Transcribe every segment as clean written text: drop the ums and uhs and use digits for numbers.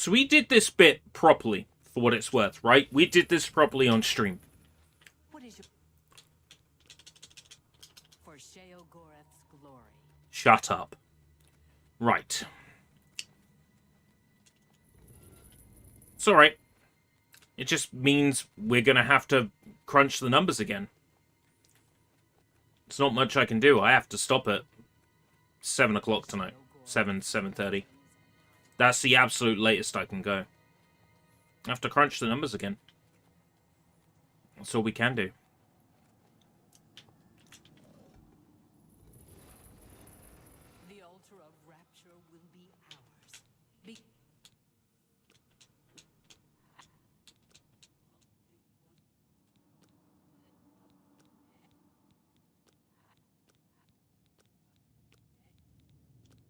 So we did this bit properly, for what it's worth, right? We did this properly on stream. What is your... For Sheogorath's glory. Shut up. Right. It's alright. It just means we're gonna have to crunch the numbers again. It's not much I can do. I have to stop at 7 o'clock tonight. 7:30. That's the absolute latest I can go. I have to crunch the numbers again. That's all we can do. The altar of rapture will be ours.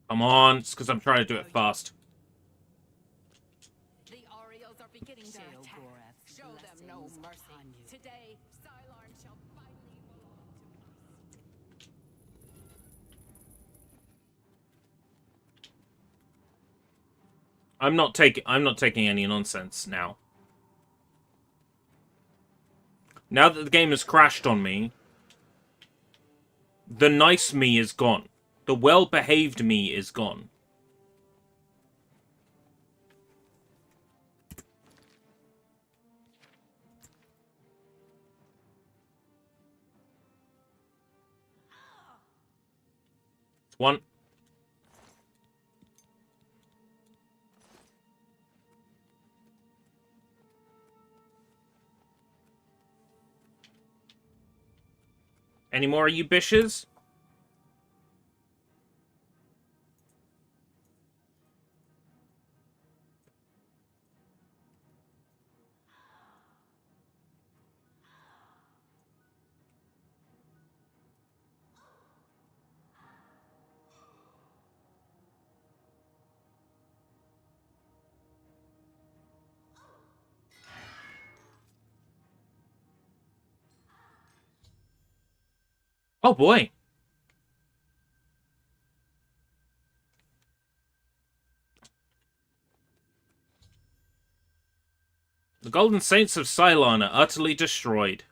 Come on, it's because I'm trying to do it fast. The Ariels are beginning to attack. Show them no mercy. Today, Cylon shall finally belong to us. I'm not taking any nonsense now. Now that the game has crashed on me, the nice me is gone. The well-behaved me is gone. One. Any more of you bishes? Oh boy. The Golden Saints of Cylon are utterly destroyed.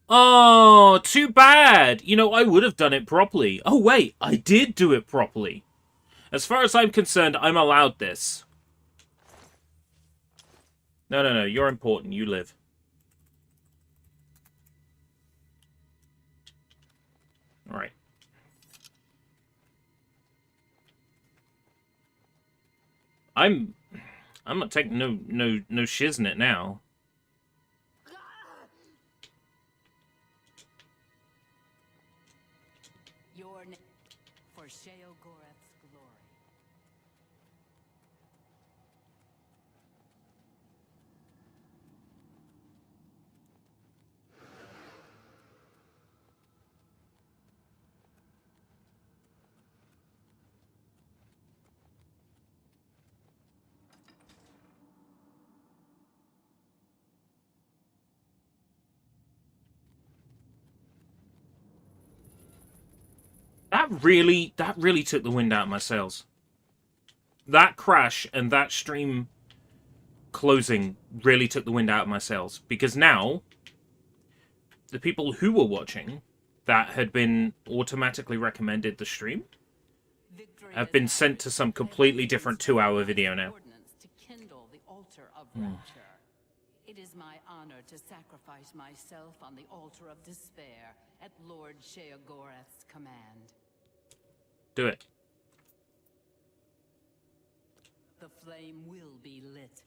Oh, too bad. You know, I would have done it properly. Oh wait, I did do it properly. As far as I'm concerned, I'm allowed this. No, you're important. You live. Alright. I'm not taking no shiz in it now. Your name for Sheogorath's glory. That really took the wind out of my sails. That crash and that stream closing really took the wind out of my sails. Because now, the people who were watching that had been automatically recommended the stream have been sent to some completely different 2-hour video now. To kindle the altar of rapture. It is my honor to sacrifice myself on the altar of despair at Lord Sheogorath's command. Do it. The flame will be lit.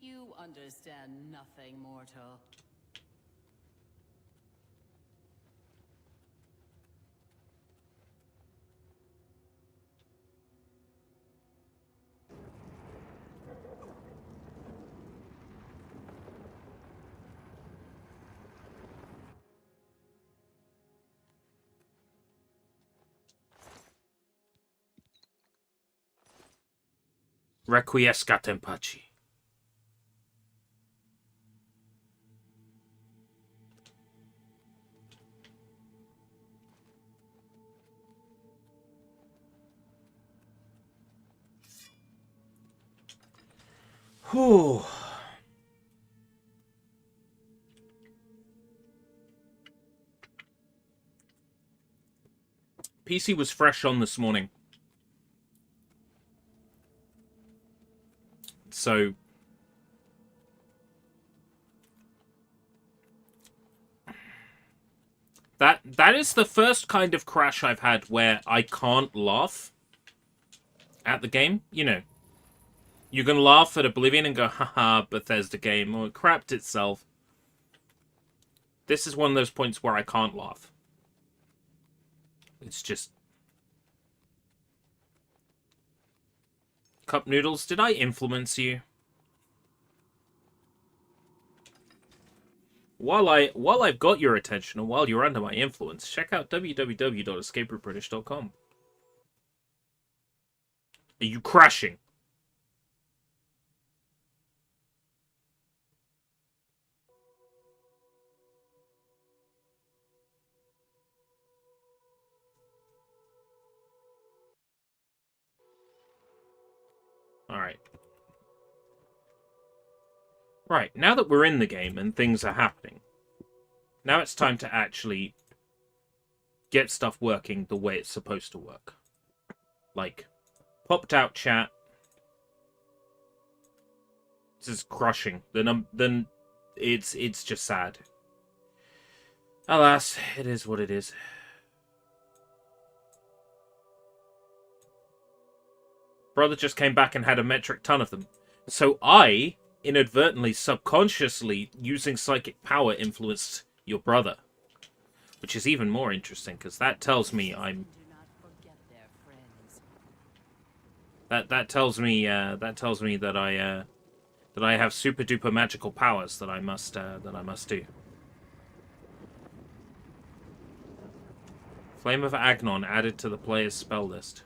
You understand nothing, mortal. Requiescat in pace. Whew. PC was fresh on this morning. So that is the first kind of crash I've had where I can't laugh at the game. You know, you can laugh at Oblivion and go, haha, Bethesda game, or it crapped itself. This is one of those points where I can't laugh. It's just... Cup Noodles, did I influence you? While I've got your attention, and while you're under my influence, check out www.escaperootbritish.com. Are you crashing? Alright. Right, now that we're in the game and things are happening, now it's time to actually get stuff working the way it's supposed to work. Like, popped out chat. This is crushing. Then it's just sad. Alas, it is what it is. Brother just came back and had a metric ton of them. So I, inadvertently, subconsciously, using psychic power, influenced your brother. Which is even more interesting, because that tells me I'm... That tells me that I have super duper magical powers that I must do. Flame of Agnon added to the player's spell list.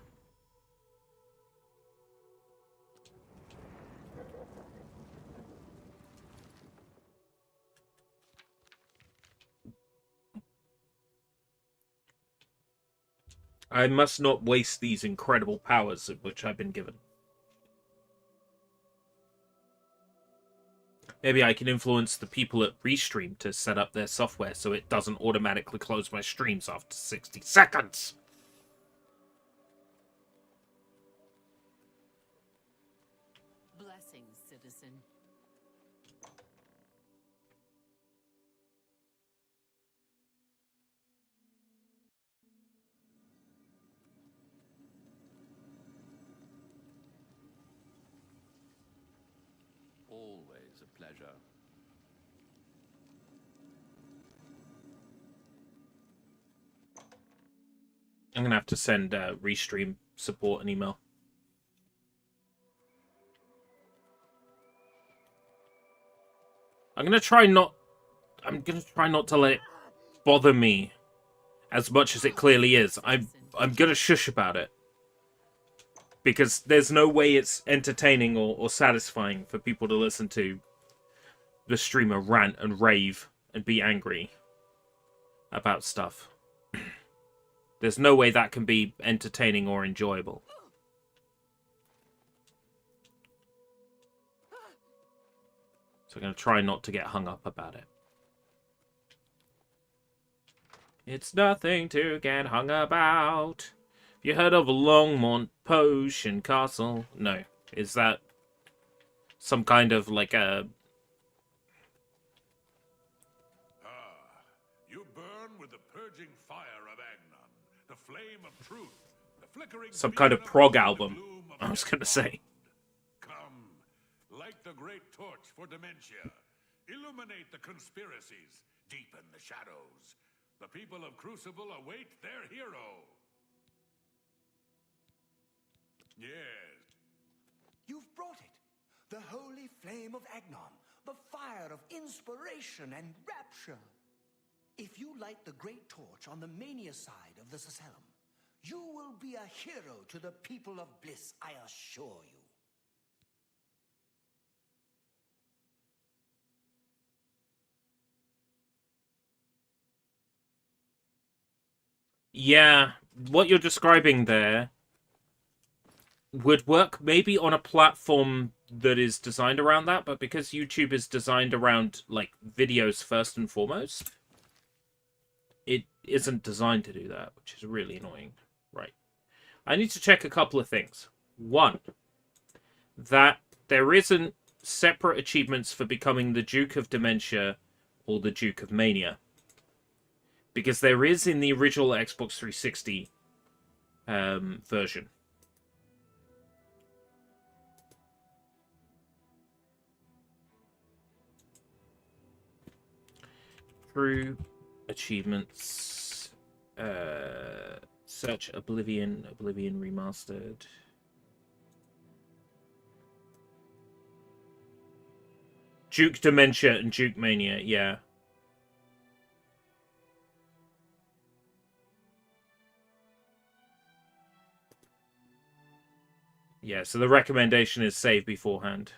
I must not waste these incredible powers of which I've been given. Maybe I can influence the people at Restream to set up their software so it doesn't automatically close my streams after 60 seconds. Blessings, citizen. Always a pleasure. I'm going to have to send Restream support an email. I'm going to try not to let it bother me as much as it clearly is. I'm going to shush about it. Because there's no way it's entertaining or satisfying for people to listen to the streamer rant and rave and be angry about stuff. There's no way that can be entertaining or enjoyable. So I'm going to try not to get hung up about it. It's nothing to get hung about. You heard of Longmont Potion Castle? No. Is that some kind of like a... You burn with the purging fire of Agnon, the flame of truth, the flickering some kind of beacon prog the album, gloom of I was going to say. Come, light the great torch for dementia. Illuminate the conspiracies, deepen the shadows. The people of Crucible await their hero. Yes. You've brought it. The holy flame of Agnon, the fire of inspiration and rapture. If you light the great torch on the mania side of the Sacellum, you will be a hero to the people of Bliss, I assure you. Yeah, what you're describing there would work maybe on a platform that is designed around that, but because YouTube is designed around like videos first and foremost, it isn't designed to do that, which is really annoying. Right. I need to check a couple of things. One, that there isn't separate achievements for becoming the Duke of Dementia or the Duke of Mania. Because there is in the original Xbox 360 version. Through achievements, search Oblivion Remastered. Duke Dementia and Duke Mania, yeah. Yeah, so the recommendation is save beforehand.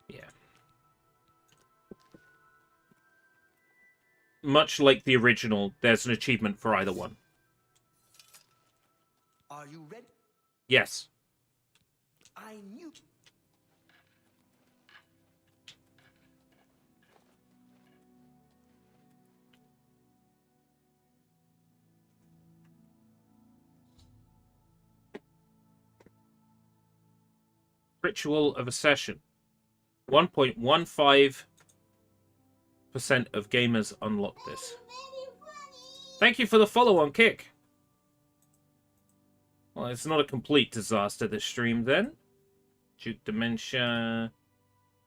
Yeah. Much like the original, there's an achievement for either one. Are you ready? Yes. I knew. Ritual of Accession. 1.15% of gamers unlock this. Thank you for the follow on Kick. Well, it's not a complete disaster, this stream, then. Duke Dementia.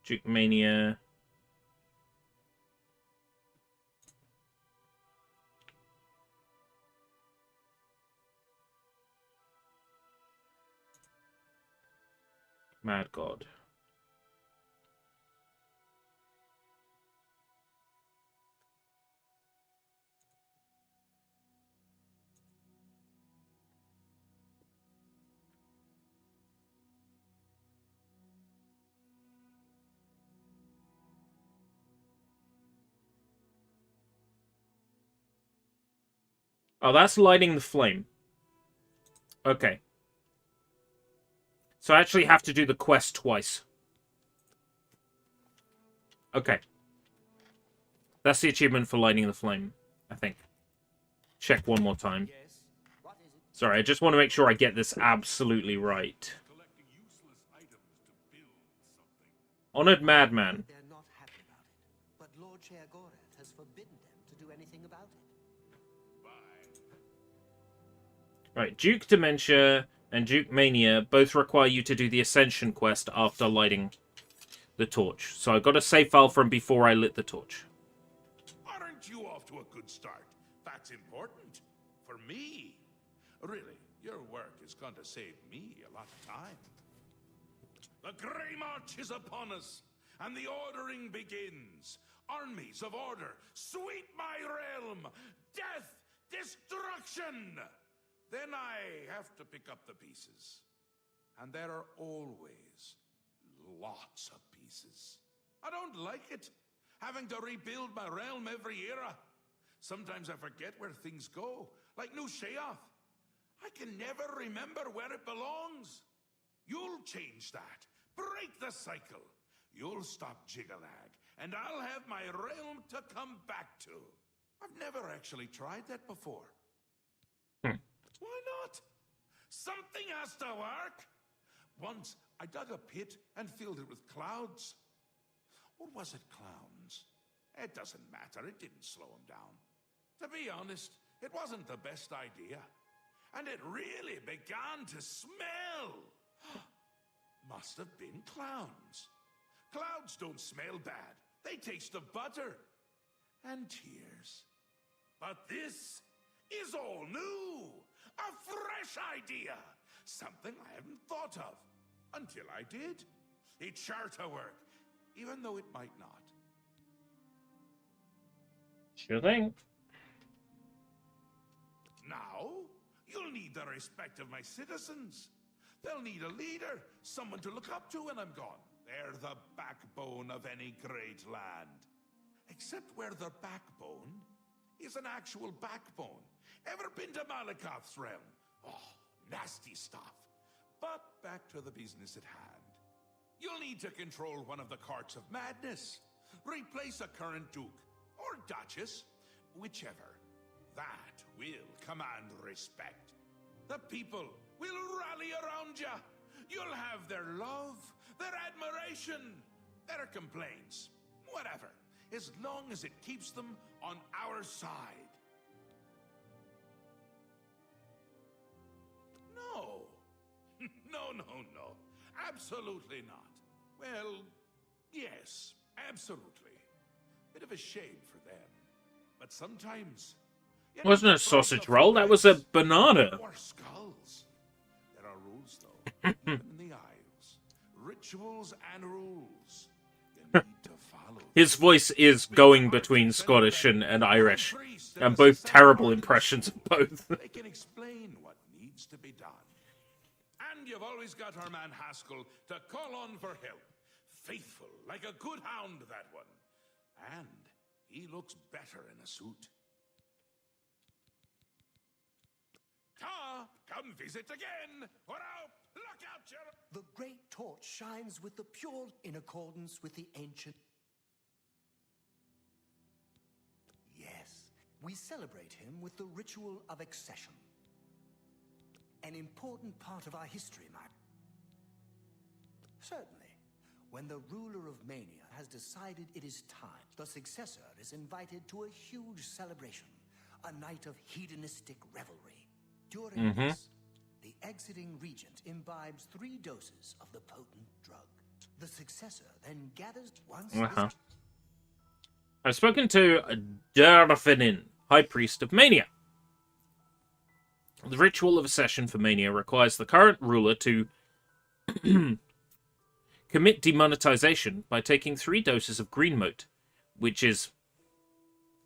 Duke Mania. Mad God. Oh, that's lighting the flame. Okay. So I actually have to do the quest twice. Okay. That's the achievement for lighting the flame, I think. Check one more time. Yes. What is it? Sorry, I just want to make sure I get this absolutely right. Collecting useless items to build something. Honored Madman. They're not happy about it, but Lord Sheogorath has forbidden them to do anything about it. Bye. Right, Duke Dementia and Duke Mania both require you to do the Ascension quest after lighting the torch. So I got a save file from before I lit the torch. Aren't you off to a good start? That's important. For me. Really, your work is going to save me a lot of time. The Grey March is upon us, and the ordering begins. Armies of order, sweep my realm! Death! Destruction! Then I have to pick up the pieces. And there are always lots of pieces. I don't like it, having to rebuild my realm every era. Sometimes I forget where things go, like New Sheoth. I can never remember where it belongs. You'll change that. Break the cycle. You'll stop Jiggalag, and I'll have my realm to come back to. I've never actually tried that before. Why not? Something has to work. Once, I dug a pit and filled it with clouds. Or was it clowns? It doesn't matter. It didn't slow him down. To be honest, it wasn't the best idea. And it really began to smell. Must have been clowns. Clouds don't smell bad. They taste of butter and tears. But this is all new. A fresh idea. Something I hadn't thought of. Until I did. It's sure to work, even though it might not. Sure thing. Now, You'll need the respect of my citizens. They'll need a leader, someone to look up to when I'm gone. They're the backbone of any great land. Except where the backbone is an actual backbone. Ever been to Malakoth's realm? Oh, nasty stuff. But back to the business at hand. You'll need to control one of the courts of madness. Replace a current duke, or duchess, whichever. That will command respect. The people will rally around you. You'll have their love, their admiration, their complaints, whatever, as long as it keeps them on our side. No. No. Absolutely not. Well, yes, absolutely. Bit of a shame for them. But sometimes... Wasn't a sausage roll, that was a banana. Or skulls. There are rules, though, even in the Isles. Rituals and rules. You need to follow. His voice is going between Scottish and Irish, and both terrible impressions of both. They can explain what needs to be done. And you've always got our man Haskell to call on for help. Faithful, like a good hound, that one. And he looks better in a suit. Come visit again, or I'll pluck out your... The great torch shines with the pure in accordance with the ancient... Yes, we celebrate him with the ritual of accession. An important part of our history, Mark. Certainly. When the ruler of Mania has decided it is time, the successor is invited to a huge celebration, a night of hedonistic revelry. During this, the exiting regent imbibes 3 doses of the potent drug. The successor then gathers once... I've spoken to Darfinin, High Priest of Mania. The ritual of accession for Mania requires the current ruler to commit demonetization by taking 3 doses of green moat, which is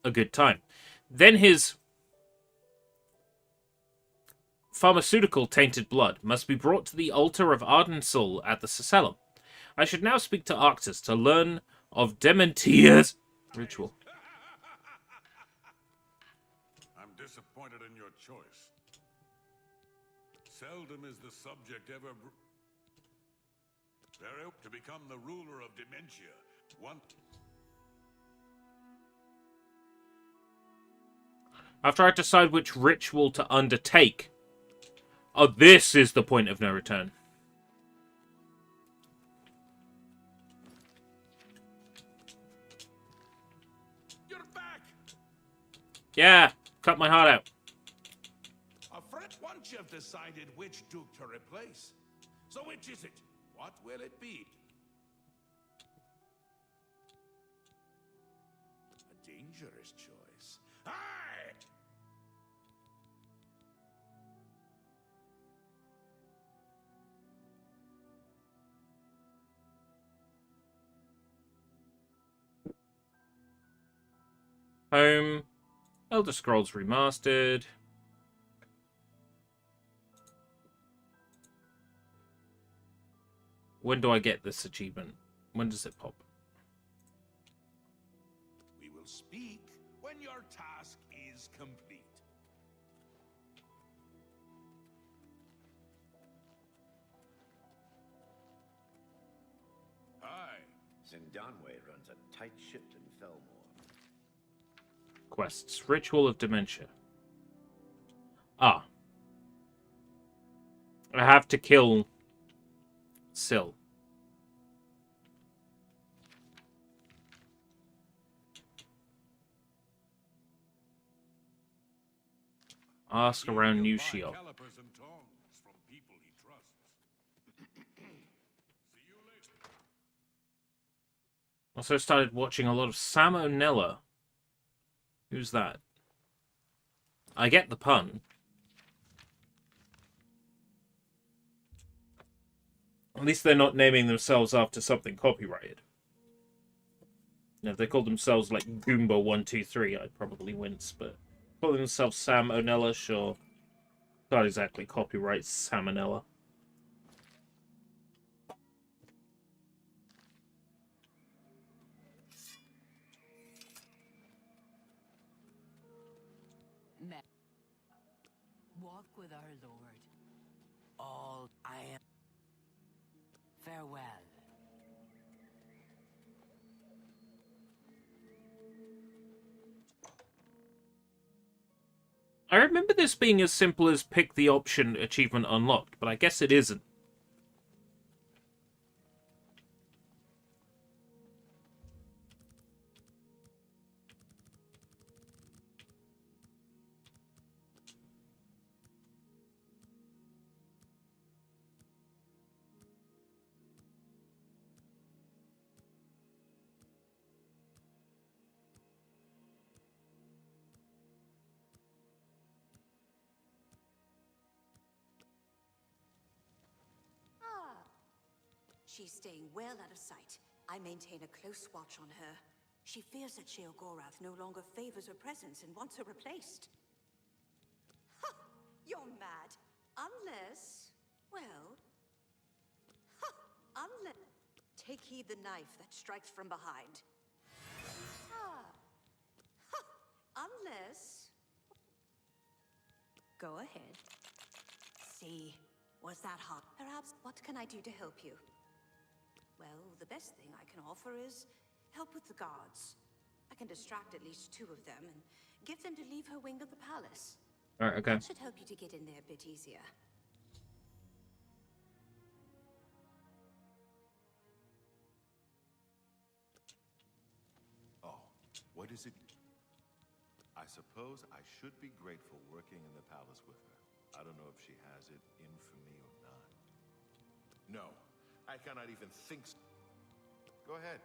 a good time. Then his pharmaceutical tainted blood must be brought to the altar of Arden Soul at the Sacellum. I should now speak to Arctus to learn of Dementia's ritual. I'm disappointed in your choice. Seldom is the subject ever... Very hope to become the ruler of Dementia. One... After I decide which ritual to undertake... Oh, this is the point of no return. You're back! Yeah, cut my heart out. Once you've decided which duke to replace. So which is it? What will it be? A dangerous choice. Aye! Home. Elder Scrolls Remastered. When do I get this achievement? When does it pop? We will speak when your task is complete. Aye. Zindanwe runs a tight ship in Felmore. Quests. Ritual of Dementia. Ah. I have to kill Syl. Ask around New Shield. Calipers and tongs from people he trusts. See you later. Also started watching a lot of Sam O'Nella. Who's that? I get the pun. At least they're not naming themselves after something copyrighted. Now, if they called themselves like Goomba123, I'd probably wince, but calling themselves Sam O'Nella, sure. Can't exactly copyright salmonella. Walk with our Lord. All I am. Farewell. I remember this being as simple as pick the option achievement unlocked, but I guess it isn't. She's staying well out of sight. I maintain a close watch on her. She fears that Sheogorath no longer favors her presence and wants her replaced. Ha! You're mad. Unless... well... ha! Unless... take heed the knife that strikes from behind. Ah! Ha! Unless... go ahead. See, was that hot? Perhaps, what can I do to help you? Well, the best thing I can offer is help with the guards. I can distract at least 2 of them and get them to leave her wing of the palace. Alright, okay. That should help you to get in there a bit easier. Oh, what is it? I suppose I should be grateful working in the palace with her. I don't know if she has it in for me or not. No, I cannot even think. Go ahead.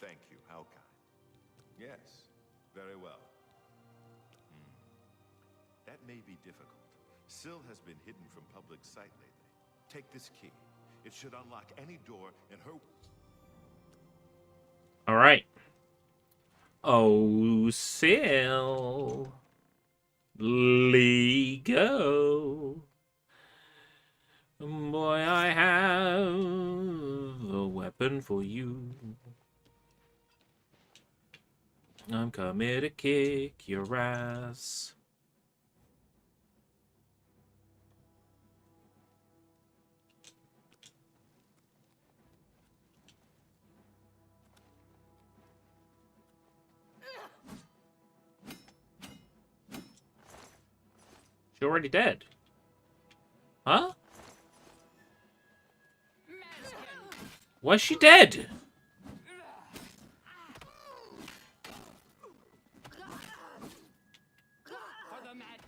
Thank you, how kind. Yes, very well. That may be difficult. Syl has been hidden from public sight lately. Take this key. It should unlock any door in her... Alright. Oh, Syl. Go. Boy, I have a weapon for you. I'm coming to kick your ass. She's already dead. Huh? Why is she dead?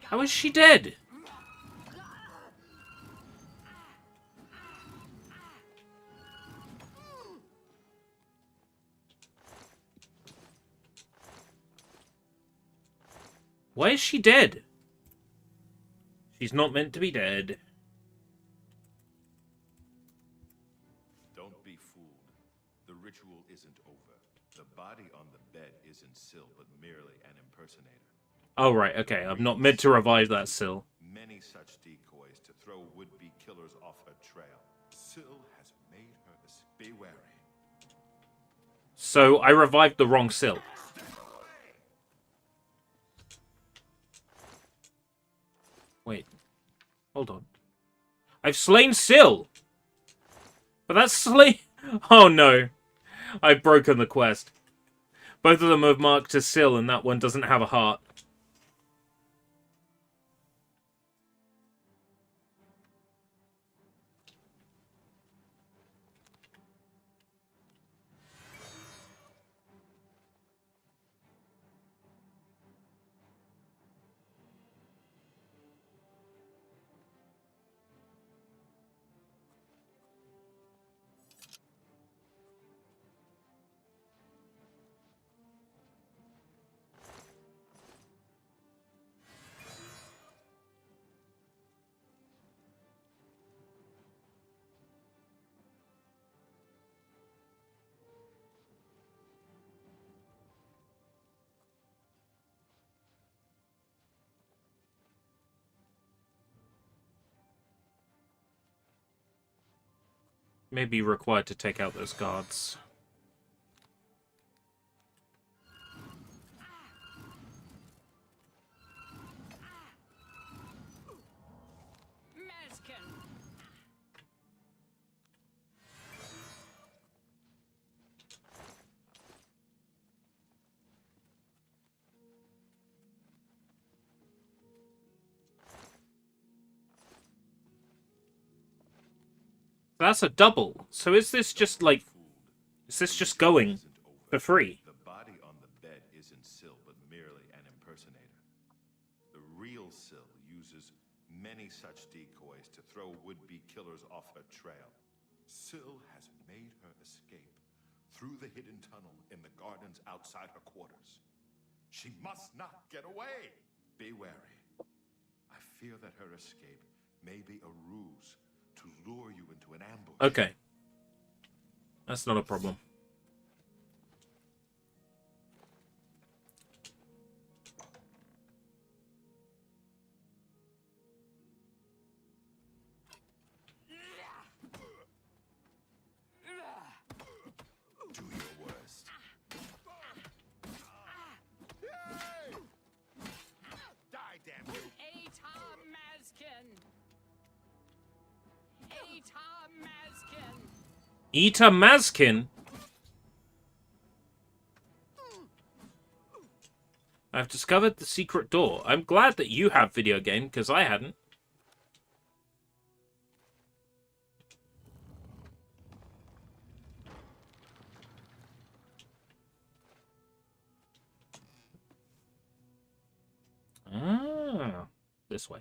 How is she dead? Why is she dead? She's not meant to be dead. Don't be fooled. The ritual isn't over. The body on the bed isn't Syl, but merely an impersonator. Oh, right, okay. I'm not meant to revive that Syl. Many such decoys to throw would-be killers off her trail. Syl has made her be wary. So I revived the wrong Syl. Wait. Hold on. I've slain Syl! But that's slain... Oh no. I've broken the quest. Both of them are marked as Syl and that one doesn't have a heart. May be required to take out those guards. That's a double. So is this just like... Is this just going for free? The body on the bed isn't Syl, but merely an impersonator. The real Syl uses many such decoys to throw would-be killers off her trail. Syl has made her escape through the hidden tunnel in the gardens outside her quarters. She must not get away. Be wary. I fear that her escape may be a ruse to lure you into an ambush. Okay. That's not a problem. Do your worst. Die, damn you! Ita Mazkin? I've discovered the secret door. I'm glad that you have video game, because I hadn't. Ah, this way.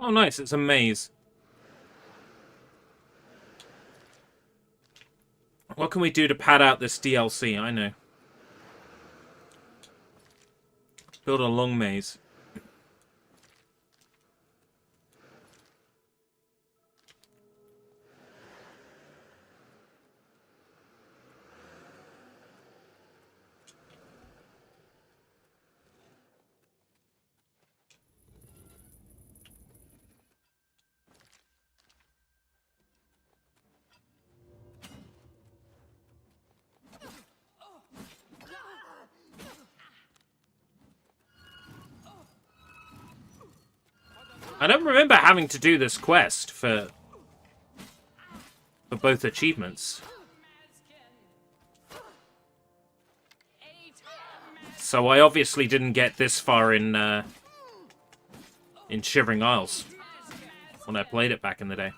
Oh, nice. It's a maze. What can we do to pad out this DLC? I know. Build a long maze. I don't remember having to do this quest for both achievements. So I obviously didn't get this far in Shivering Isles when I played it back in the day.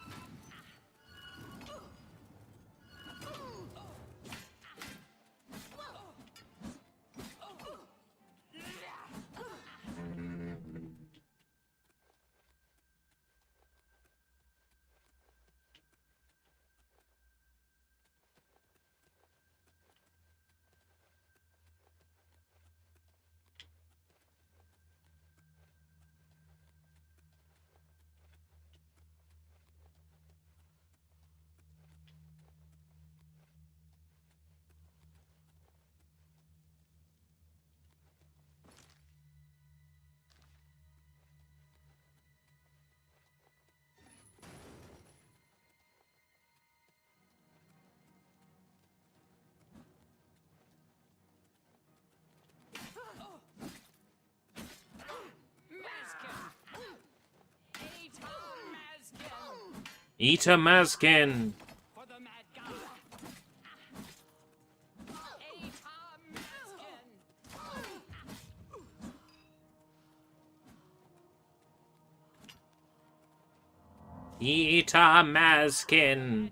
Ita Mazkin! Ita Mazkin!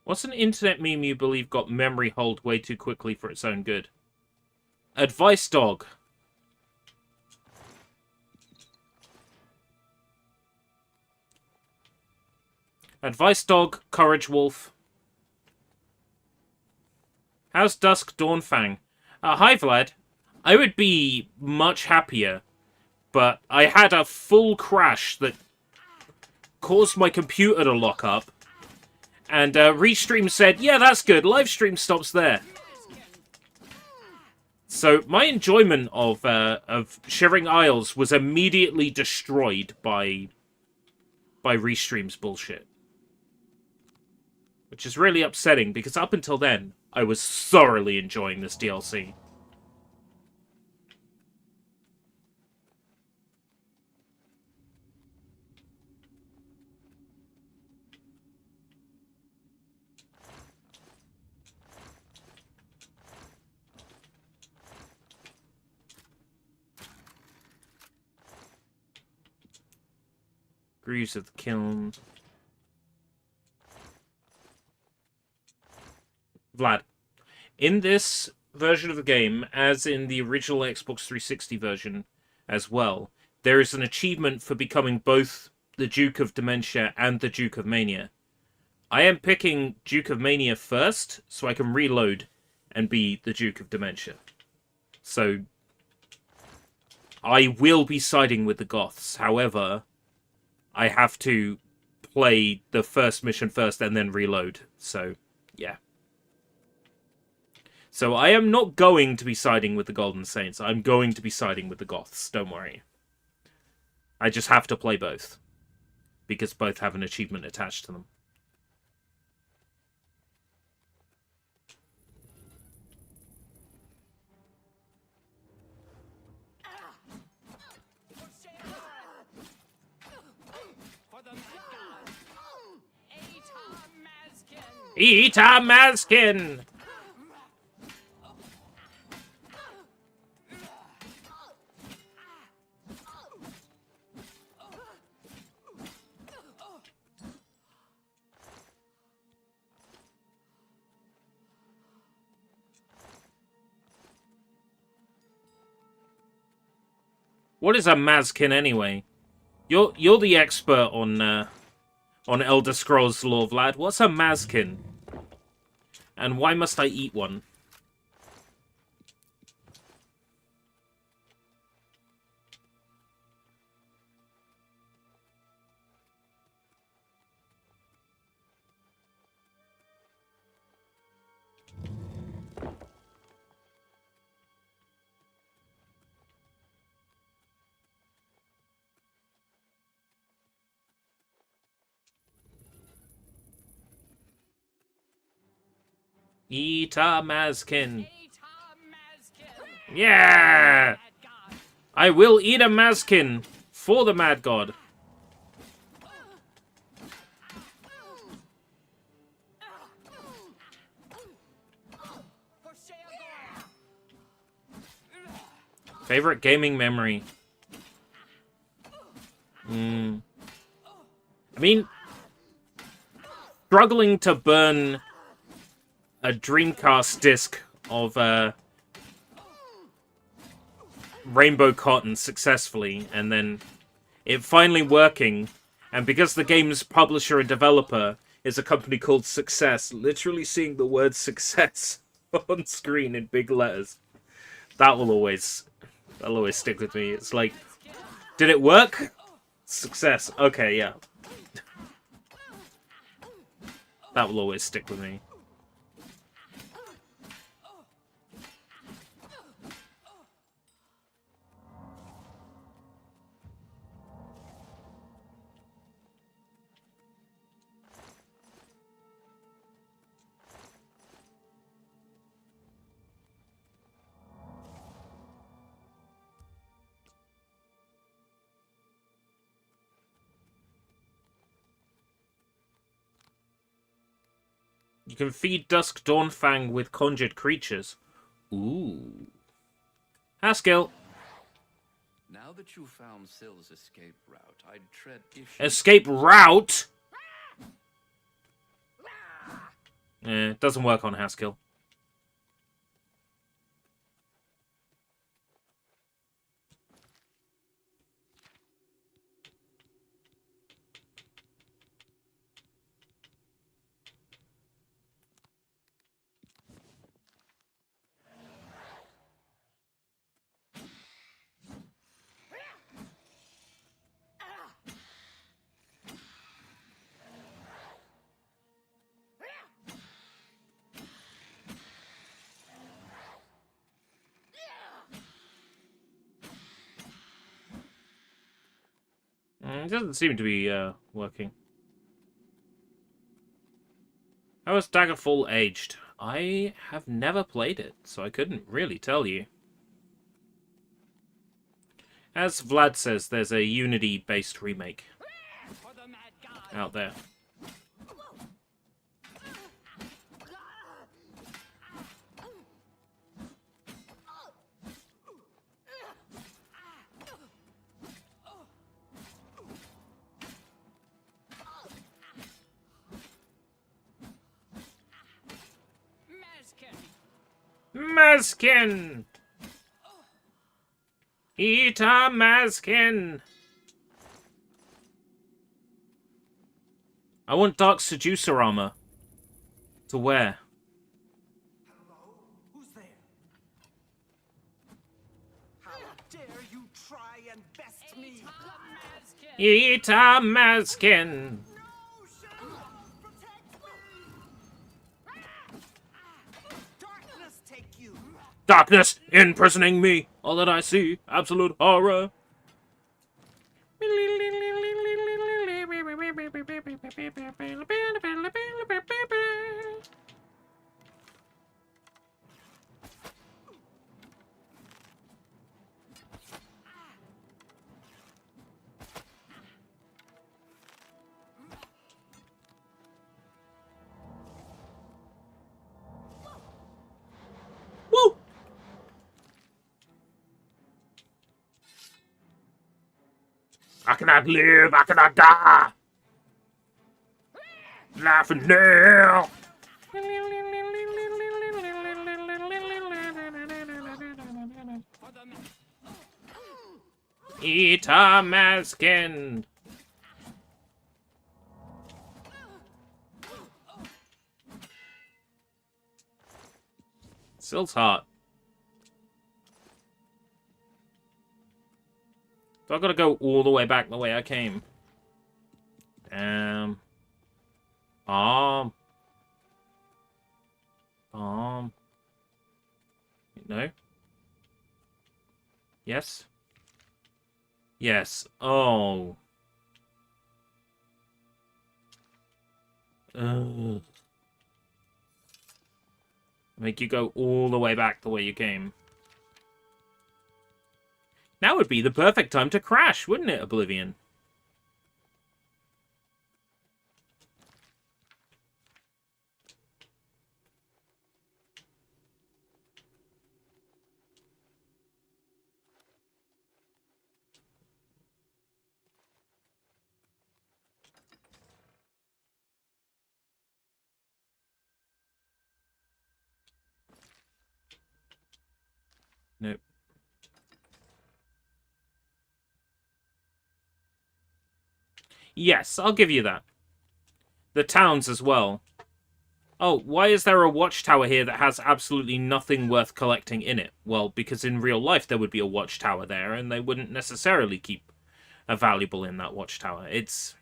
What's an internet meme you believe got memory hold way too quickly for its own good? Advice dog. Advice dog, courage wolf. How's Dusk Dawnfang? Hi Vlad. I would be much happier, but I had a full crash that caused my computer to lock up. And Restream said, yeah, that's good. Livestream stops there. So my enjoyment of Shivering Isles was immediately destroyed by Restream's bullshit. Which is really upsetting, because up until then, I was thoroughly enjoying this DLC. Greaves of the Kiln. Vlad, in this version of the game, as in the original Xbox 360 version as well, there is an achievement for becoming both the Duke of Dementia and the Duke of Mania. I am picking Duke of Mania first, so I can reload and be the Duke of Dementia. So, I will be siding with the Goths. However, I have to play the first mission first and then reload. So, yeah. So I am not going to be siding with the Golden Saints. I'm going to be siding with the Goths. Don't worry. I just have to play both. Because both have an achievement attached to them. Eat a Mazkin! What is a Mazkin anyway? You're the expert on Elder Scrolls lore, Vlad. What's a Mazkin? And why must I eat one? Eat a Mazkin. Yeah! I will eat a Mazkin for the Mad God. Favorite gaming memory? I mean, struggling to burn a Dreamcast disc of Rainbow Cotton successfully, and then it finally working, and because the game's publisher and developer is a company called Success, literally seeing the word success on screen in big letters, that'll always stick with me. It's like, did it work? Success. Okay, yeah. That will always stick with me. You can feed Dusk Dawnfang with conjured creatures. Ooh. Haskell. Now that you've found Syl's escape route, I'd tread issues. Escape route? It doesn't work on Haskell. It doesn't seem to be working. How is Daggerfall aged? I have never played it, so I couldn't really tell you. As Vlad says, there's a Unity-based remake out there. Mazkin! Eat a Mazkin! I want Dark Seducer armor to wear. Hello? Who's there? How dare you try and best me? Eat a Mazkin! No, Shadow! Protect me! Darkness take you! Darkness imprisoning me! All that I see, absolute horror. Woo! I cannot live, I cannot die. Laughing now. Eat a Mazkin. Still's hot. So I've got to go all the way back the way I came. No? Yes? Yes. Oh. Make you go all the way back the way you came. Now would be the perfect time to crash, wouldn't it, Oblivion? Nope. Yes, I'll give you that. The towns as well. Oh, why is there a watchtower here that has absolutely nothing worth collecting in it? Well, because in real life there would be a watchtower there, and they wouldn't necessarily keep a valuable in that watchtower. It's...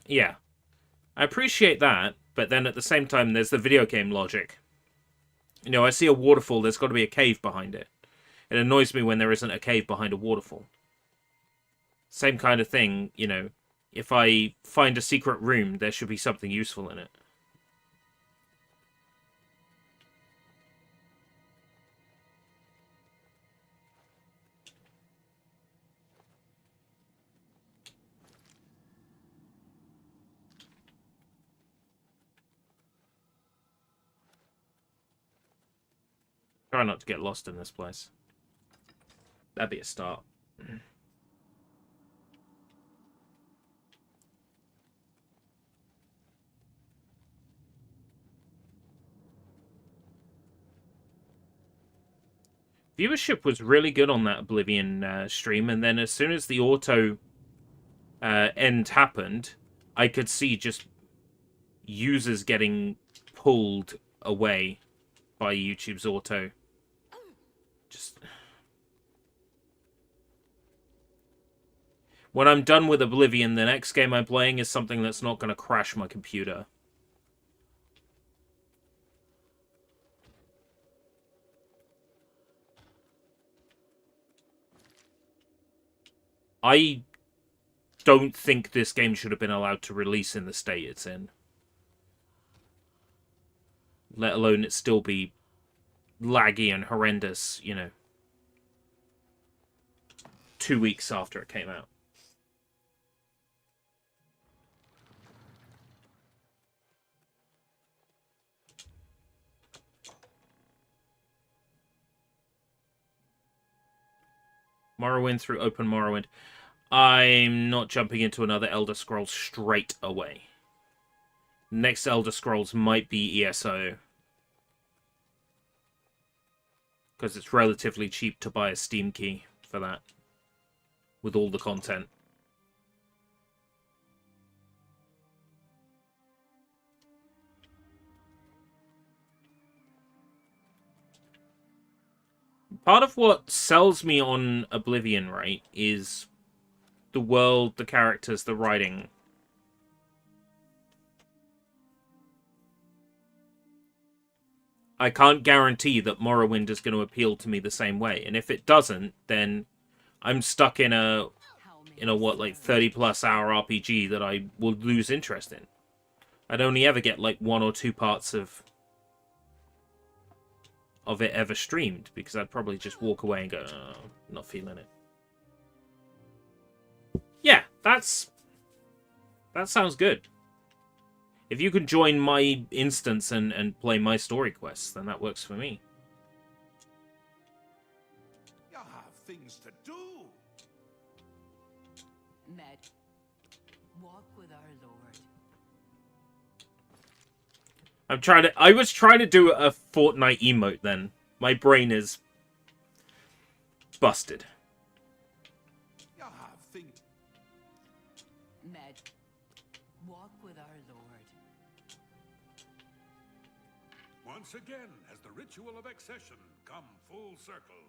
yeah. I appreciate that, but then at the same time there's the video game logic. You know, I see a waterfall, there's got to be a cave behind it. It annoys me when there isn't a cave behind a waterfall. Same kind of thing, you know. If I find a secret room, there should be something useful in it. Try not to get lost in this place. That'd be a start. Viewership was really good on that Oblivion stream, and then as soon as the auto end happened, I could see just users getting pulled away by YouTube's auto. Just when I'm done with Oblivion, the next game I'm playing is something that's not going to crash my computer. I don't think this game should have been allowed to release in the state it's in. Let alone it still be laggy and horrendous, you know, 2 weeks after it came out. Morrowind through Open Morrowind. I'm not jumping into another Elder Scrolls straight away. Next Elder Scrolls might be ESO. Because it's relatively cheap to buy a Steam key for that. With all the content. Part of what sells me on Oblivion, right, is the world, the characters, the writing. I can't guarantee that Morrowind is going to appeal to me the same way. And if it doesn't, then I'm stuck in a what, like 30+ hour RPG that I will lose interest in. I'd only ever get like 1 or 2 parts of it ever streamed, because I'd probably just walk away and go, oh, not feeling it. Yeah, that sounds good. If you can join my instance and play my story quests, then that works for me. You have things to do. Ned, walk with our Lord. I was trying to do a Fortnite emote then. My brain is busted. You have things. Ned, walk with our Lord. Once again has the ritual of accession come full circle.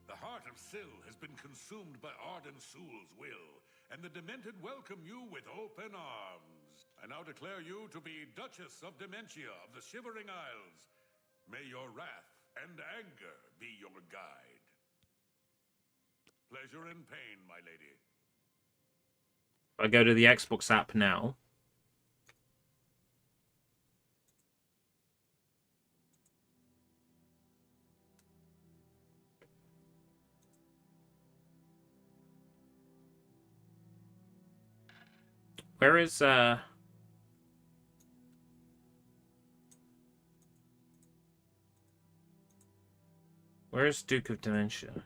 The heart of Syl has been consumed by Arden Sul's will, and the Demented welcome you with open arms. I now declare you to be Duchess of Dementia of the Shivering Isles. May your wrath and anger be your guide. Pleasure and pain, my lady. I go to the Xbox app now. Where is Duke of Dementia?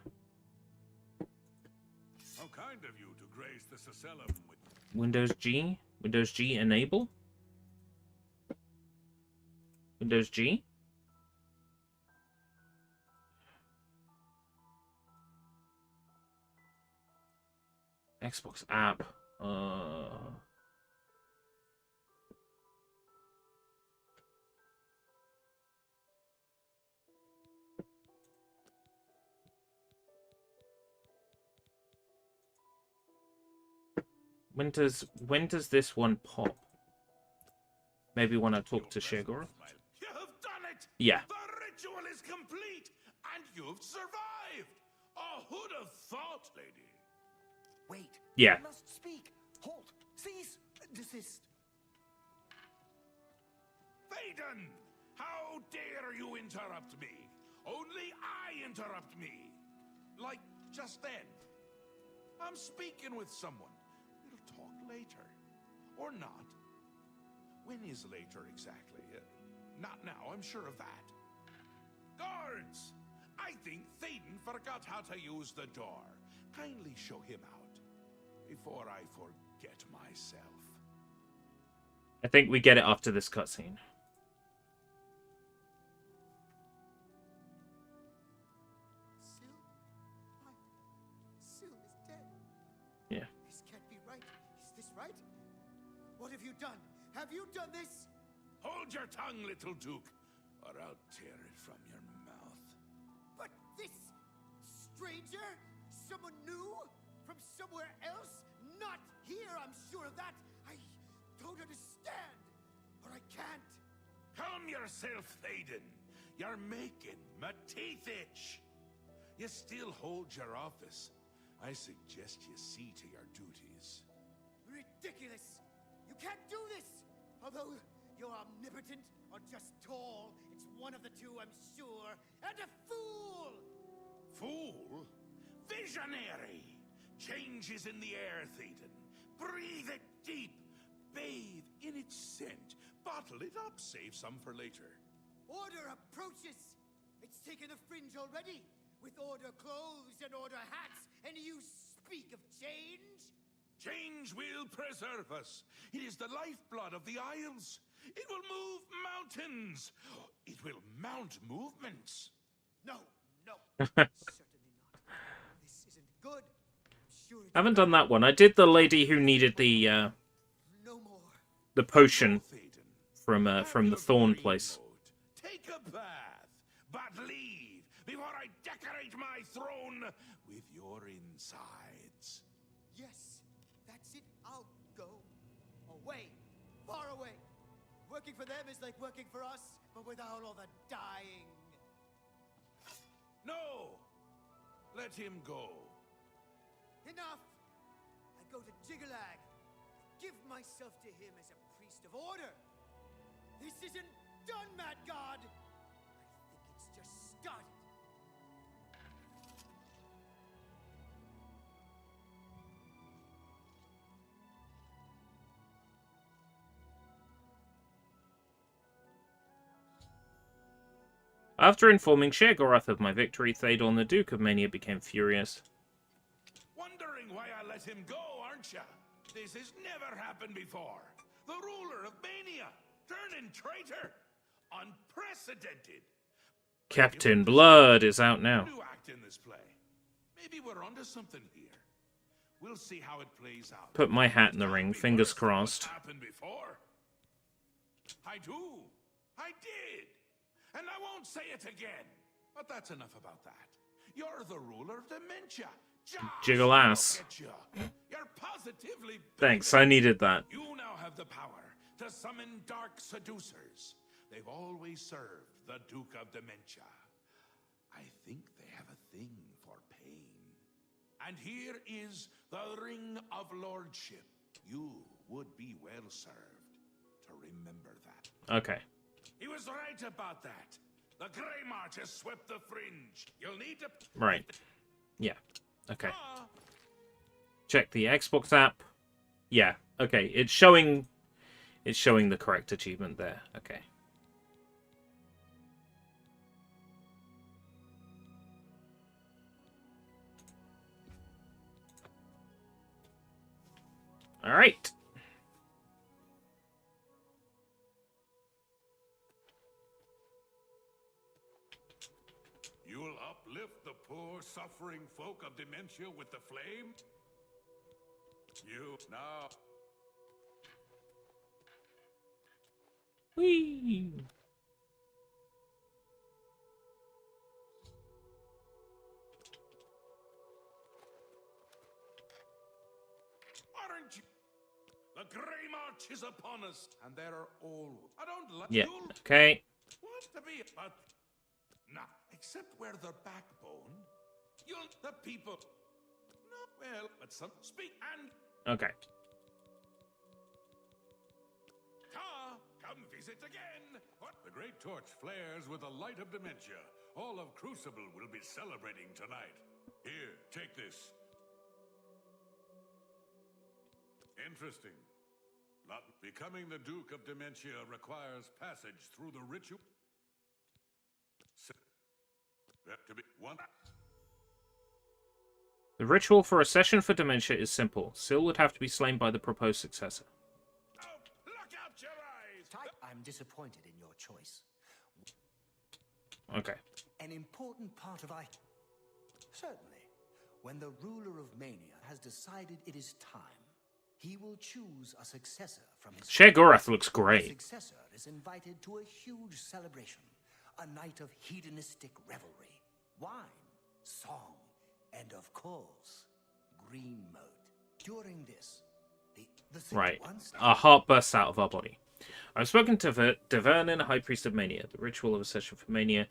How kind of you to grace the Cecellum with Windows G? Windows G enable? Windows G? Xbox app. When does this one pop? Maybe when I talk to Shegor? You have done it! Yeah. The ritual is complete, and you've survived! Oh, who'd have thought, lady? Wait. Yeah. I must speak. Halt. Cease. Desist. Thaden! How dare you interrupt me? Only I interrupt me! Like, just then. I'm speaking with someone. We'll talk later. Or not. When is later exactly? Not now, I'm sure of that. Guards! I think Thaden forgot how to use the door. Kindly show him out. Before I forget myself. I think we get it after this cutscene. Syl right? What have you done? Have you done this? Hold your tongue, little Duke, or I'll tear it from your mouth. But this stranger? Someone new? From somewhere else? Not here, I'm sure of that. I don't understand. Or I can't. Calm yourself, Thaden. You're making my teeth itch. You still hold your office. I suggest you see to your duties. Ridiculous! You can't do this! Although you're omnipotent or just tall, it's one of the two, I'm sure. And a fool! Fool? Visionary! Change is in the air, Thaden. Breathe it deep. Bathe in its scent. Bottle it up. Save some for later. Order approaches! It's taken the fringe already. With order clothes and order hats, and you speak of change? Change will preserve us. It is the lifeblood of the Isles. It will move mountains. It will mount movements. No, certainly not. This isn't good. I'm sure I haven't done that one. I did the lady who needed the no more. the potion Thaden, from the Thorn place. Take a bath, but leave before I decorate my throne with your insides. Yes, that's it. I'll go. Away. Far away. Working for them is like working for us, but without all the dying. No! Let him go. Enough! I go to Jiggalag. Give myself to him as a priest of order. This isn't done, Mad God! I think it's just started. After informing Sheogorath of my victory, Thaden, the Duke of Mania, became furious. Wondering why I let him go, aren't ya? This has never happened before. The ruler of Mania, turning traitor. Unprecedented. Captain Blood is out now. New act in this play. Maybe we're onto something here. We'll see how it plays out. Put my hat in the ring, fingers crossed. Happened before. I do. I did. And I won't say it again. But that's enough about that. You're the ruler of dementia. Jiggle ass. You're positively Thanks, I needed that. You now have the power to summon dark seducers. They've always served the Duke of Dementia. I think they have a thing for pain. And here is the Ring of Lordship. You would be well served to remember that. Okay. He was right about that. The Grey March has swept the fringe. You'll need to... Right. Yeah. Okay. Check the Xbox app. Yeah. Okay. It's showing the correct achievement there. Okay. All right. You'll uplift the poor, suffering folk of dementia with the flame? You now... Whee! Aren't you? The Grey March is upon us, and there are all... I don't like... Yeah. Okay. What to be... But... Nah, except where the backbone... You'll... The people... No, well, but some... Speak and... Okay. Come visit again. What? The Great Torch flares with the light of dementia. All of Crucible will be celebrating tonight. Here, take this. Interesting. Not becoming the Duke of Dementia requires passage through the ritual. To be one. The ritual for a session for dementia is simple. Syl would have to be slain by the proposed successor. Oh, look out your eyes! I'm disappointed in your choice. Okay. An important part of Certainly. When the ruler of Mania has decided it is time, he will choose a successor from his Sheogorath looks The great. successor is invited to a huge celebration, a night of hedonistic revelry, wine, song, and of course, green moat. During this, the Sacred Right. Ones Our heart bursts out of our body. I've spoken to Vernon, High Priest of Mania. The ritual of accession for Mania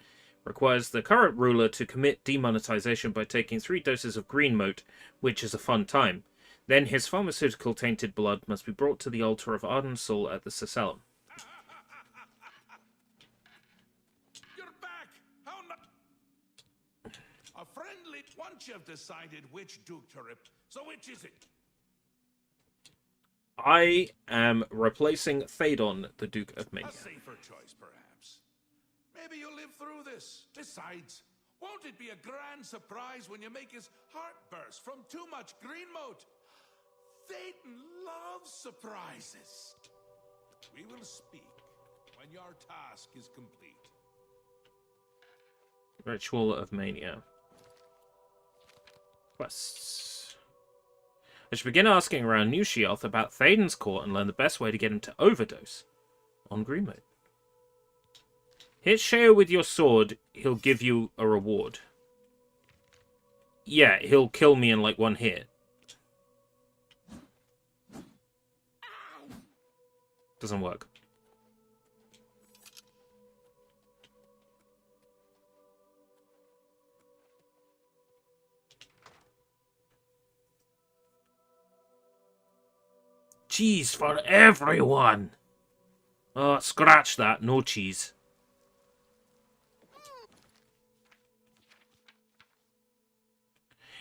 requires the current ruler to commit demonetization by taking 3 doses of green moat, which is a fun time. Then his pharmaceutical tainted blood must be brought to the altar of Arden Soul at the Sacellum. You're back! How not? A friendly. Once you've decided which Duke to rip, so which is it? I am replacing Théodon, the Duke of Mania. A safer choice, perhaps. Maybe you'll live through this. Besides, won't it be a grand surprise when you make his heart burst from too much green moat? Théodon loves surprises. We will speak when your task is complete. Ritual of Mania. Quests. I should begin asking around New Sheoth about Théodon's court and learn the best way to get him to overdose on green moat. Hit Sheo with your sword, he'll give you a reward. Yeah, he'll kill me in like 1 hit. Doesn't work. Cheese for everyone! Oh, scratch that. No cheese.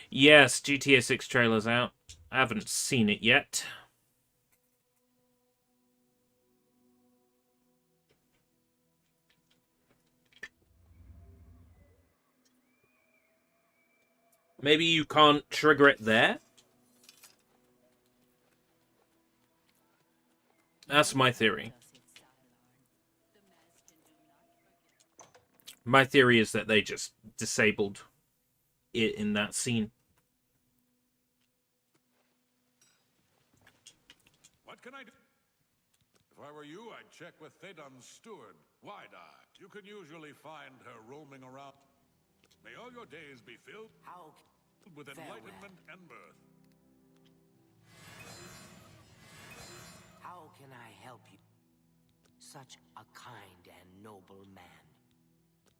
Yes, GTA 6 trailer's out. I haven't seen it yet. Maybe you can't trigger it there? That's my theory. My theory is that they just disabled it in that scene. What can I do? If I were you, I'd check with Théodon's steward, Wide-Eye. You can usually find her roaming around. May all your days be filled with enlightenment and mirth. How can I help you? Such a kind and noble man.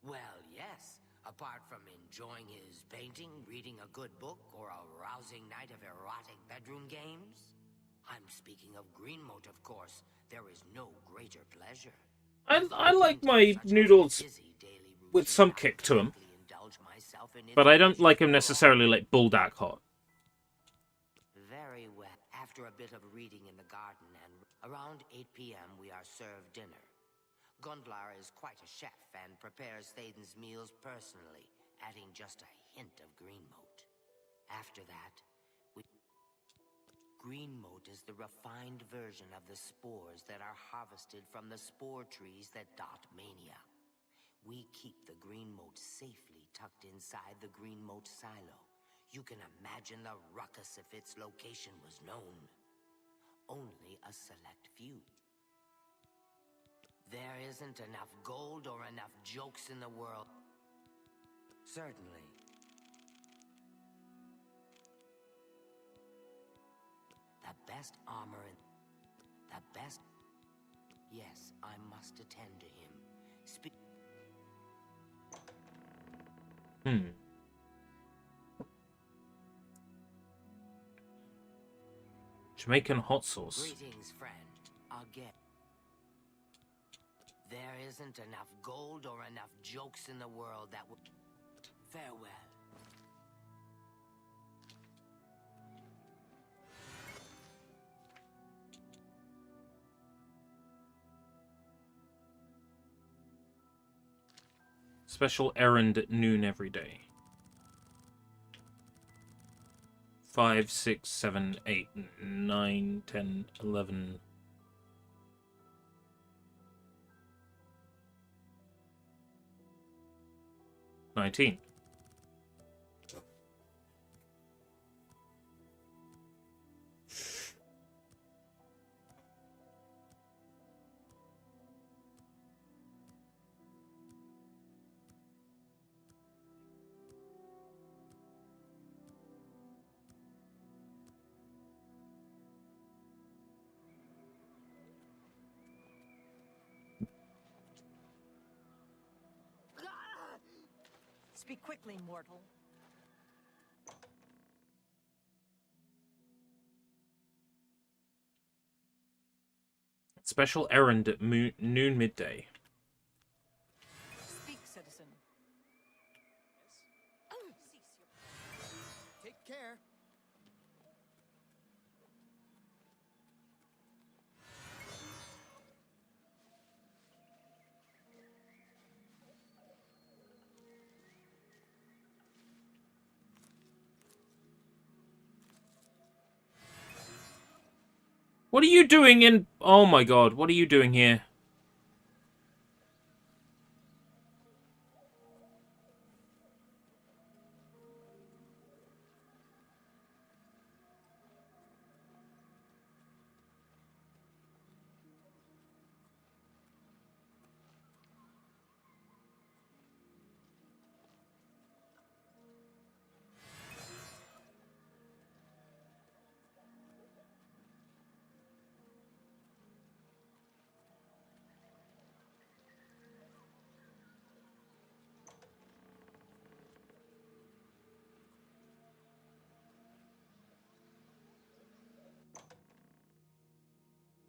Well, yes. Apart from enjoying his painting, reading a good book, or a rousing night of erotic bedroom games. I'm speaking of green moat, of course. There is no greater pleasure. I like my noodles with some kick to them. But I don't like them necessarily like bulldog hot. Very well. After a bit of reading in the garden and around 8 p.m. we are served dinner. Gundlar is quite a chef and prepares Théodon's meals personally, adding just a hint of green moat. After that, green moat is the refined version of the spores that are harvested from the spore trees that dot Mania. We keep the green moat safely tucked inside the green moat silo. You can imagine the ruckus if its location was known. Only a select few. There isn't enough gold or enough jokes in the world. Certainly. The best armor in... The best... Yes, I must attend to him. Jamaican hot sauce. Greetings, friend. Again. There isn't enough gold or enough jokes in the world that would... Farewell. Special errand at noon every day. 5, 6, 7, 8, 9, 10, 11... 19. Speak quickly, mortal. Special errand at noon midday. Speak, citizen. Take care. What are you doing in... Oh my god, what are you doing here?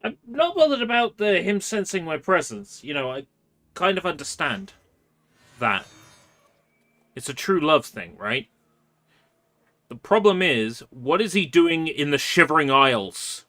I'm not bothered about him sensing my presence. You know, I kind of understand that. It's a true love thing, right? The problem is, what is he doing in the Shivering Isles?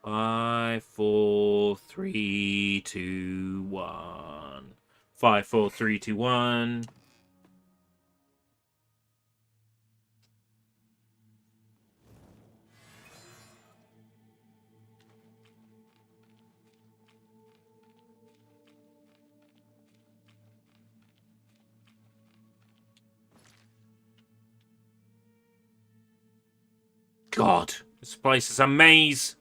Five, four, three, two, one. 5, 4, 3, 2, 1. God, this place is a maze.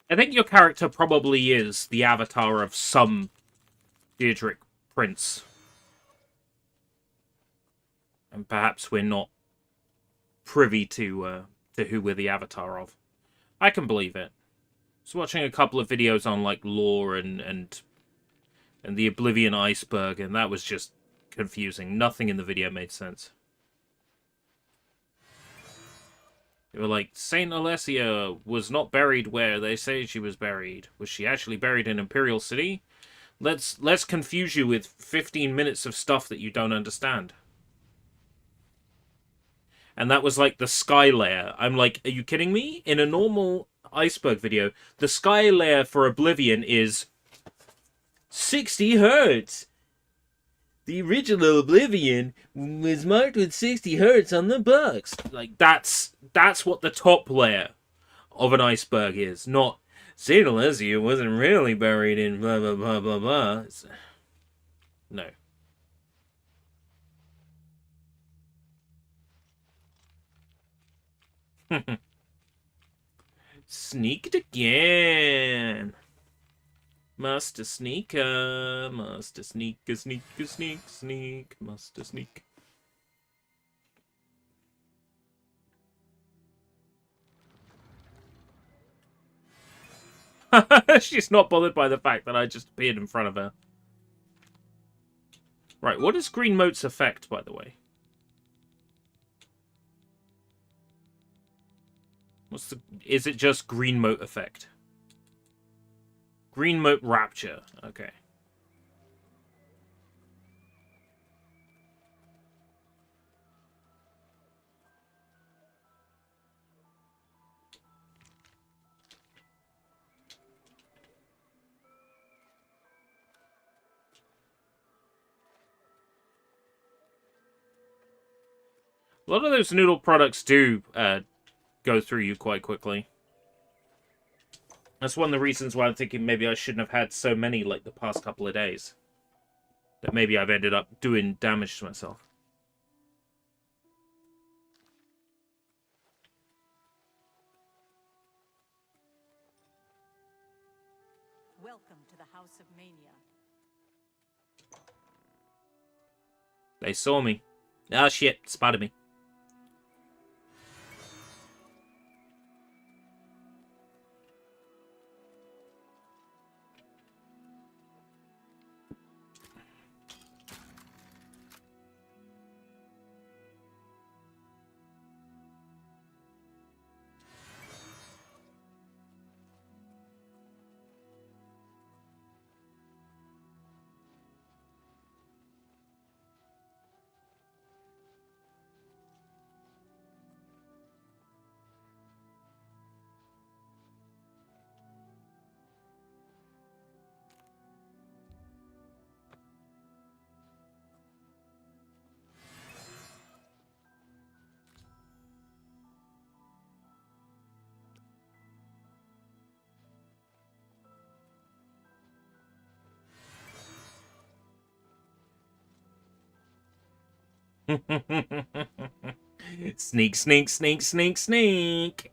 I think your character probably is the avatar of some Deirdric prince. And perhaps we're not privy to who we're the avatar of. I can believe it. I was watching a couple of videos on like lore and the Oblivion iceberg, and that was just confusing. Nothing in the video made sense. They were like, Saint Alessia was not buried where they say she was buried. Was she actually buried in Imperial City? Let's confuse you with 15 minutes of stuff that you don't understand. And that was like the sky layer. I'm like, are you kidding me? In a normal iceberg video, the sky layer for Oblivion is 60 hertz. The original Oblivion was marked with 60 hertz on the box. Like, that's what the top layer of an iceberg is. Not, St. Alessio wasn't really buried in blah, blah, blah, blah, blah. No. Sneaked again. Master sneaker, master sneaker, sneaker, sneak, master sneak. She's not bothered by the fact that I just appeared in front of her. Right, what is Green Mote's effect, by the way? Is it just Green Mote effect? Green Mote Rapture. Okay. A lot of those noodle products do go through you quite quickly. That's one of the reasons why I'm thinking maybe I shouldn't have had so many like the past couple of days. That maybe I've ended up doing damage to myself. Welcome to the House of Mania. They saw me. Ah, shit. Spotted me. Sneak, sneak, sneak, sneak, sneak.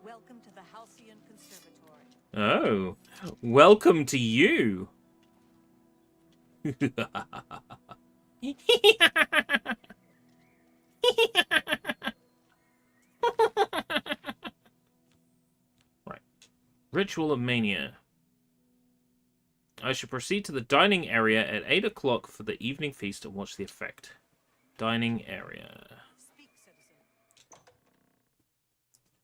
Welcome to the Halcyon Conservatory. Oh, welcome to you. Right. Ritual of Mania. I should proceed to the dining area at 8 o'clock for the evening feast and watch the effect. Dining area.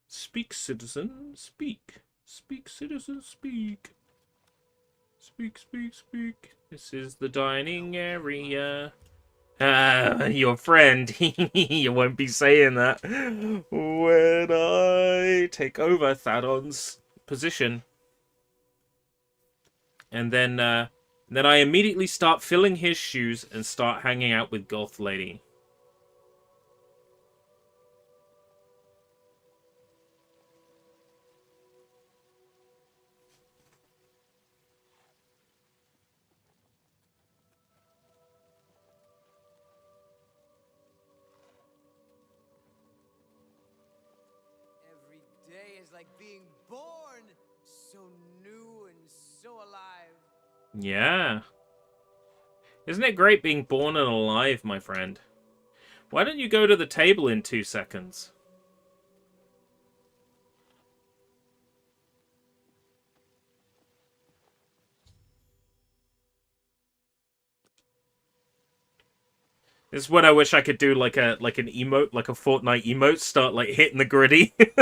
Speak, citizen. Speak, citizen, speak. Speak, citizen, speak. Speak, speak, speak. This is the dining area. Your friend. You won't be saying that when I take over Thadon's position. And then I immediately start filling his shoes and start hanging out with Goth Lady. Every day is like being born. So new and so alive. Yeah. Isn't it great being born and alive, my friend? Why don't you go to the table in 2 seconds? This is what I wish I could do, like an emote, like a Fortnite emote, start like hitting the gritty. Oh my,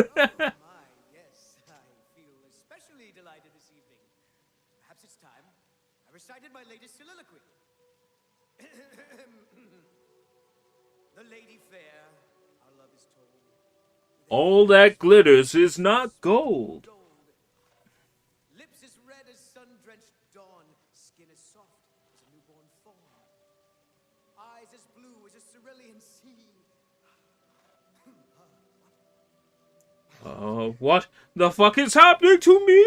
yes, I feel especially delighted this evening. Perhaps it's time I recited my latest soliloquy. The lady fair, our love is told. All that glitters is not gold. Lips as red as sun-drenched dawn, skin as soft as a newborn fawn, eyes as blue as a cerulean sea. What the fuck is happening to me?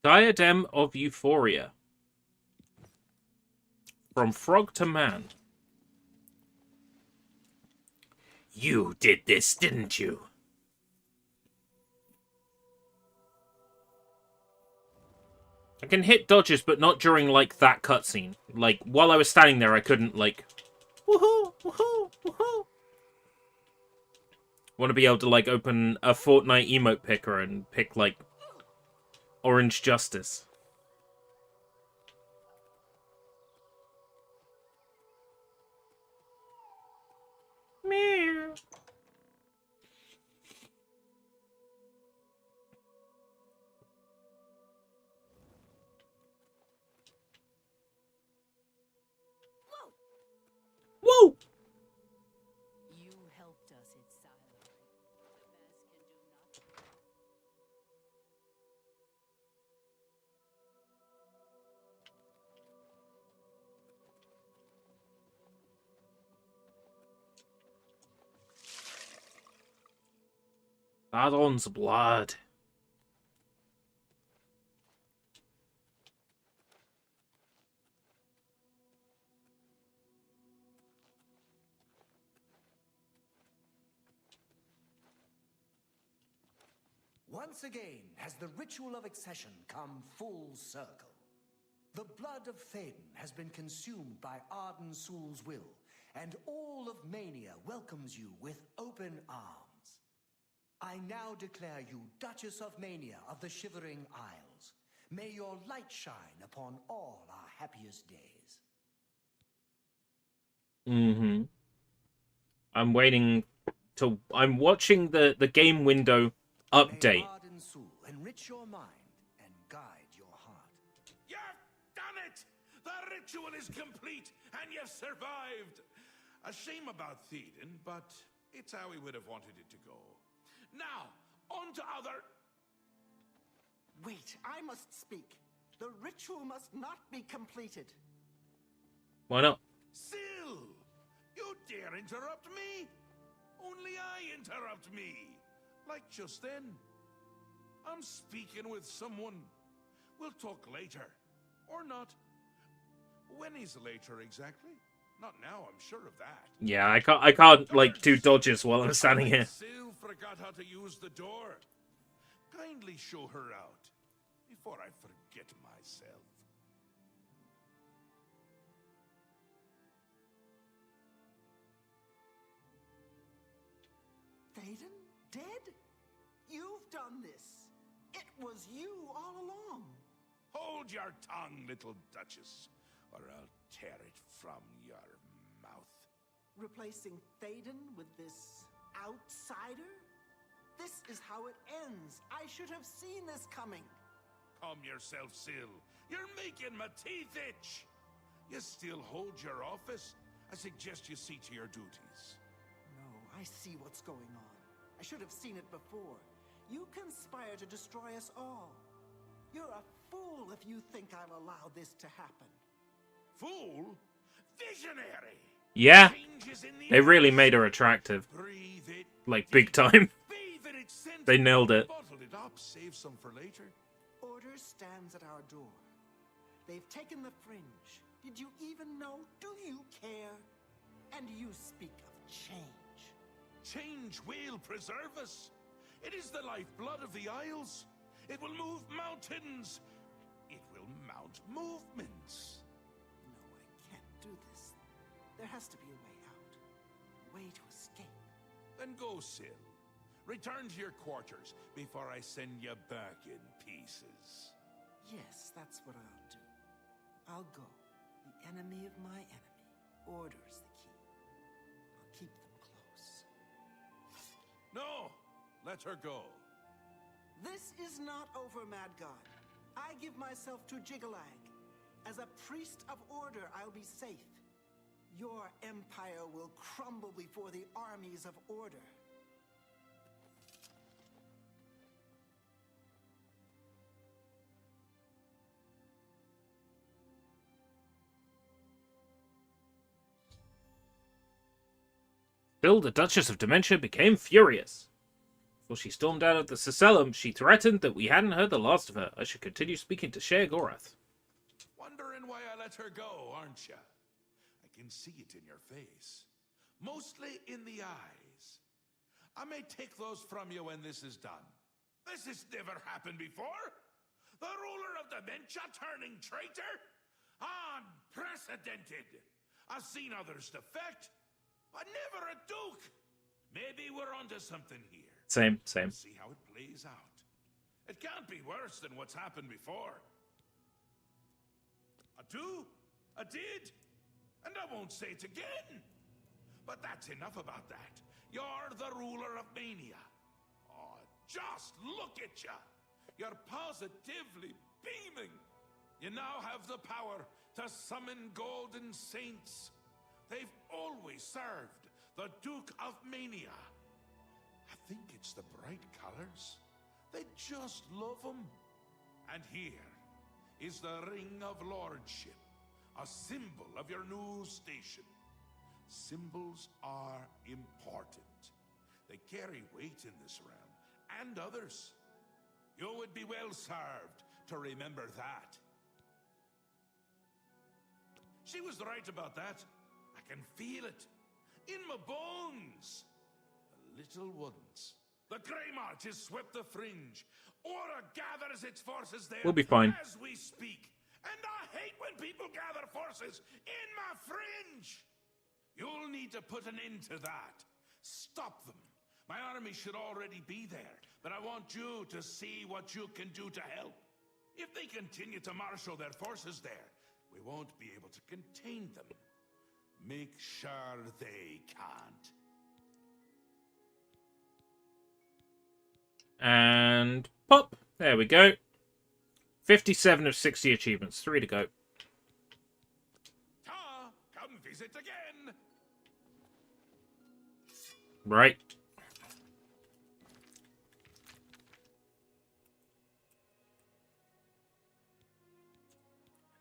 Diadem of Euphoria. From frog to man. You did this, didn't you? I can hit dodges, but not during, like, that cutscene. Like, while I was standing there, I couldn't, like... Woohoo! Woohoo! Woohoo! Want to be able to, like, open a Fortnite emote picker and pick, like, Orange Justice. Meow. Whoa! You helped us, Itsilo. The mask can do nothing. Adon's blood. Once again has the ritual of accession come full circle. The blood of Thaden has been consumed by Arden Sul's will, and all of Mania welcomes you with open arms. I now declare you Duchess of Mania of the Shivering Isles. May your light shine upon all our happiest days. Mm-hmm. I'm waiting to... I'm watching the game window update. May Arden Sul enrich your mind and guide your heart. You've done it! The ritual is complete, and you've survived! A shame about Théden, but it's how we would have wanted it to go. Now, on to other... Wait, I must speak. The ritual must not be completed. Why not? Syl! You dare interrupt me? Only I interrupt me. Like just then. I'm speaking with someone. We'll talk later. Or not. When is later exactly? Not now, I'm sure of that. Yeah, I can't like do dodges while I'm standing here. Syl forgot how to use the door. Kindly show her out before I forget myself. Théden? Dead? You've done this. It was you all along. Hold your tongue, little Duchess, or I'll tear it from your mouth. Replacing Théden with this outsider? This is how it ends. I should have seen this coming. Calm yourself, Syl. You're making my teeth itch. You still hold your office? I suggest you see to your duties. No, I see what's going on. I should have seen it before. You conspire to destroy us all. You're a fool if you think I'll allow this to happen. Fool? Visionary! Yeah, Changes in the they really made her attractive. Breathe it Like, big time. bathe in its scent, They nailed it. Bottle it up, save some for later. Order stands at our door. They've taken the fringe. Did you even know? Do you care? And you speak of change. Change will preserve us. It is the lifeblood of the Isles. It will move mountains. It will mount movements. No, I can't do this. There has to be a way out. A way to escape. Then go, Syl. Return to your quarters before I send you back in pieces. Yes, that's what I'll do. I'll go. The enemy of my enemy orders the key. I'll keep them close. No! Let her go. This is not over, Mad God. I give myself to Jigalag. As a priest of order, I'll be safe. Your empire will crumble before the armies of order. Still, the Duchess of Dementia became furious. Before she stormed out of the Cicellum, she threatened that we hadn't heard the last of her. I should continue speaking to Sheogorath. Wondering why I let her go, aren't you? I can see it in your face. Mostly in the eyes. I may take those from you when this is done. This has never happened before. The ruler of Dementia turning traitor? Unprecedented. I've seen others defect, but never a duke. Maybe we're onto something here. Same. See how it plays out. It can't be worse than what's happened before. A do, a did, and I won't say it again. But that's enough about that. You're the ruler of Mania. Oh, just look at you. You're positively beaming. You now have the power to summon golden saints. They've always served the Duke of Mania. I think it's the bright colors. They just love them. And here is the Ring of Lordship, a symbol of your new station. Symbols are important. They carry weight in this realm, and others. You would be well served to remember that. She was right about that. I can feel it. In my bones. The little ones. The Grey March has swept the fringe. Aura gathers its forces there. We'll be fine. As we speak. And I hate when people gather forces in my fringe. You'll need to put an end to that. Stop them. My army should already be there, but I want you to see what you can do to help. If they continue to marshal their forces there, we won't be able to contain them. Make sure they can't. And pop. There we go. 57 of 60 achievements. 3 to go. Ta! Come visit again! Right.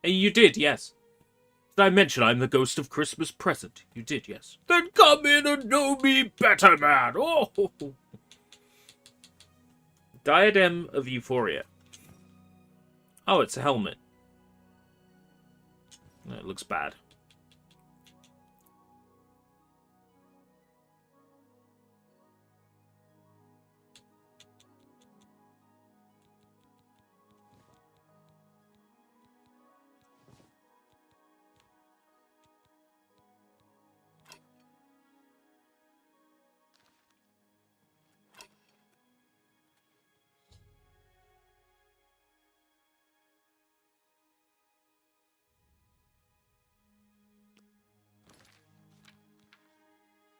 You did, yes. Did I mention I'm the ghost of Christmas present? You did, yes. Then come in and know me better, man. Oh! Diadem of Euphoria. Oh, it's a helmet. It looks bad.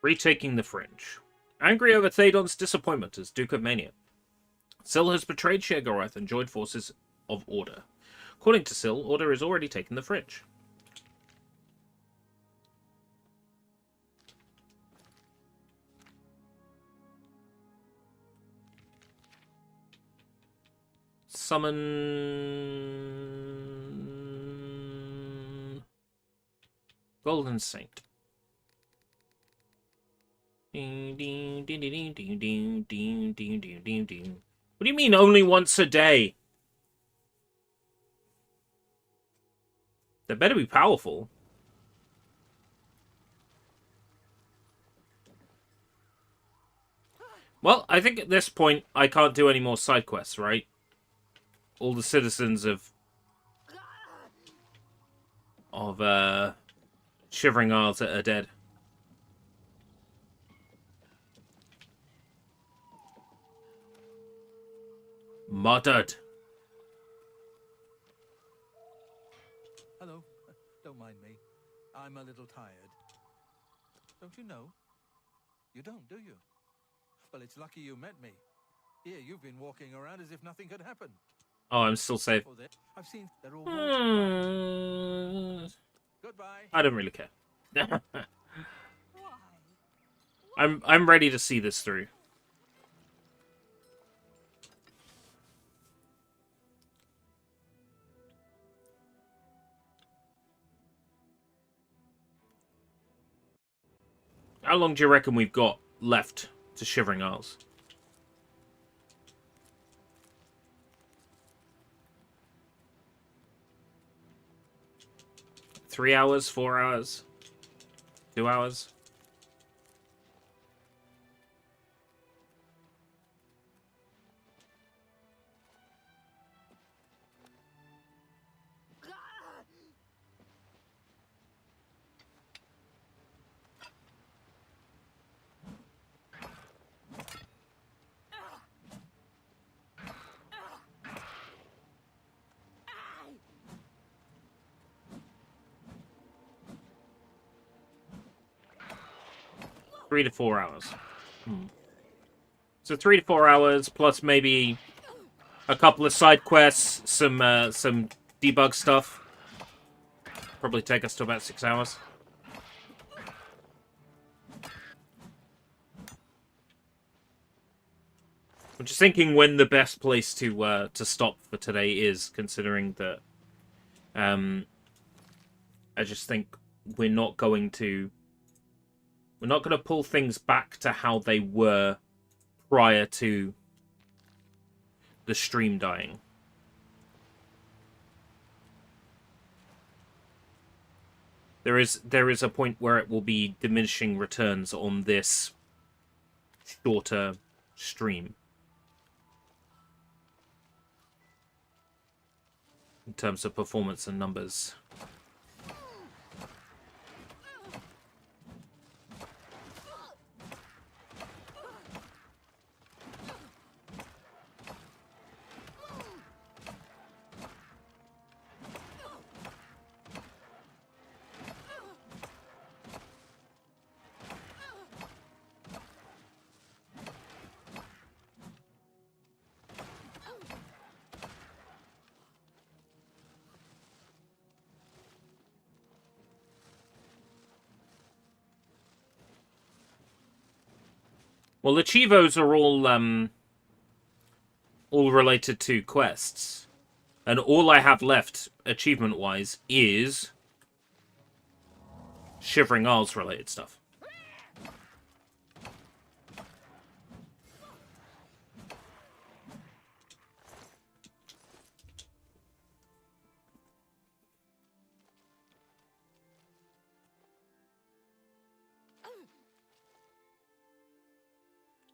Retaking the Fringe. Angry over Thadon's disappointment as Duke of Mania, Syl has betrayed Sheogorath and joined forces of Order. According to Syl, Order has already taken the Fringe. Summon Golden Saint. What do you mean only once a day? They better be powerful. Well, I think at this point I can't do any more side quests, right? All the citizens of Shivering Isles are dead. Muttered. Hello. Don't mind me. I'm a little tired. Don't you know? You don't, do you? Well, it's lucky you met me. Here, you've been walking around as if nothing had happened. Oh, I'm still safe. I've seen they're all Goodbye. I don't really care. I'm ready to see this through. How long do you reckon we've got left to Shivering Isles? Three hours? 4 hours? 2 hours? Three to 4 hours. So 3 to 4 hours plus maybe a couple of side quests, some debug stuff. Probably take us to about 6 hours. I'm just thinking when the best place to stop for today is, considering that I just think we're not going to pull things back to how they were prior to the stream dying. There is a point where it will be diminishing returns on this shorter stream. In terms of performance and numbers. Well, the Chivos are all related to quests. And all I have left, achievement-wise, is Shivering Isles related stuff.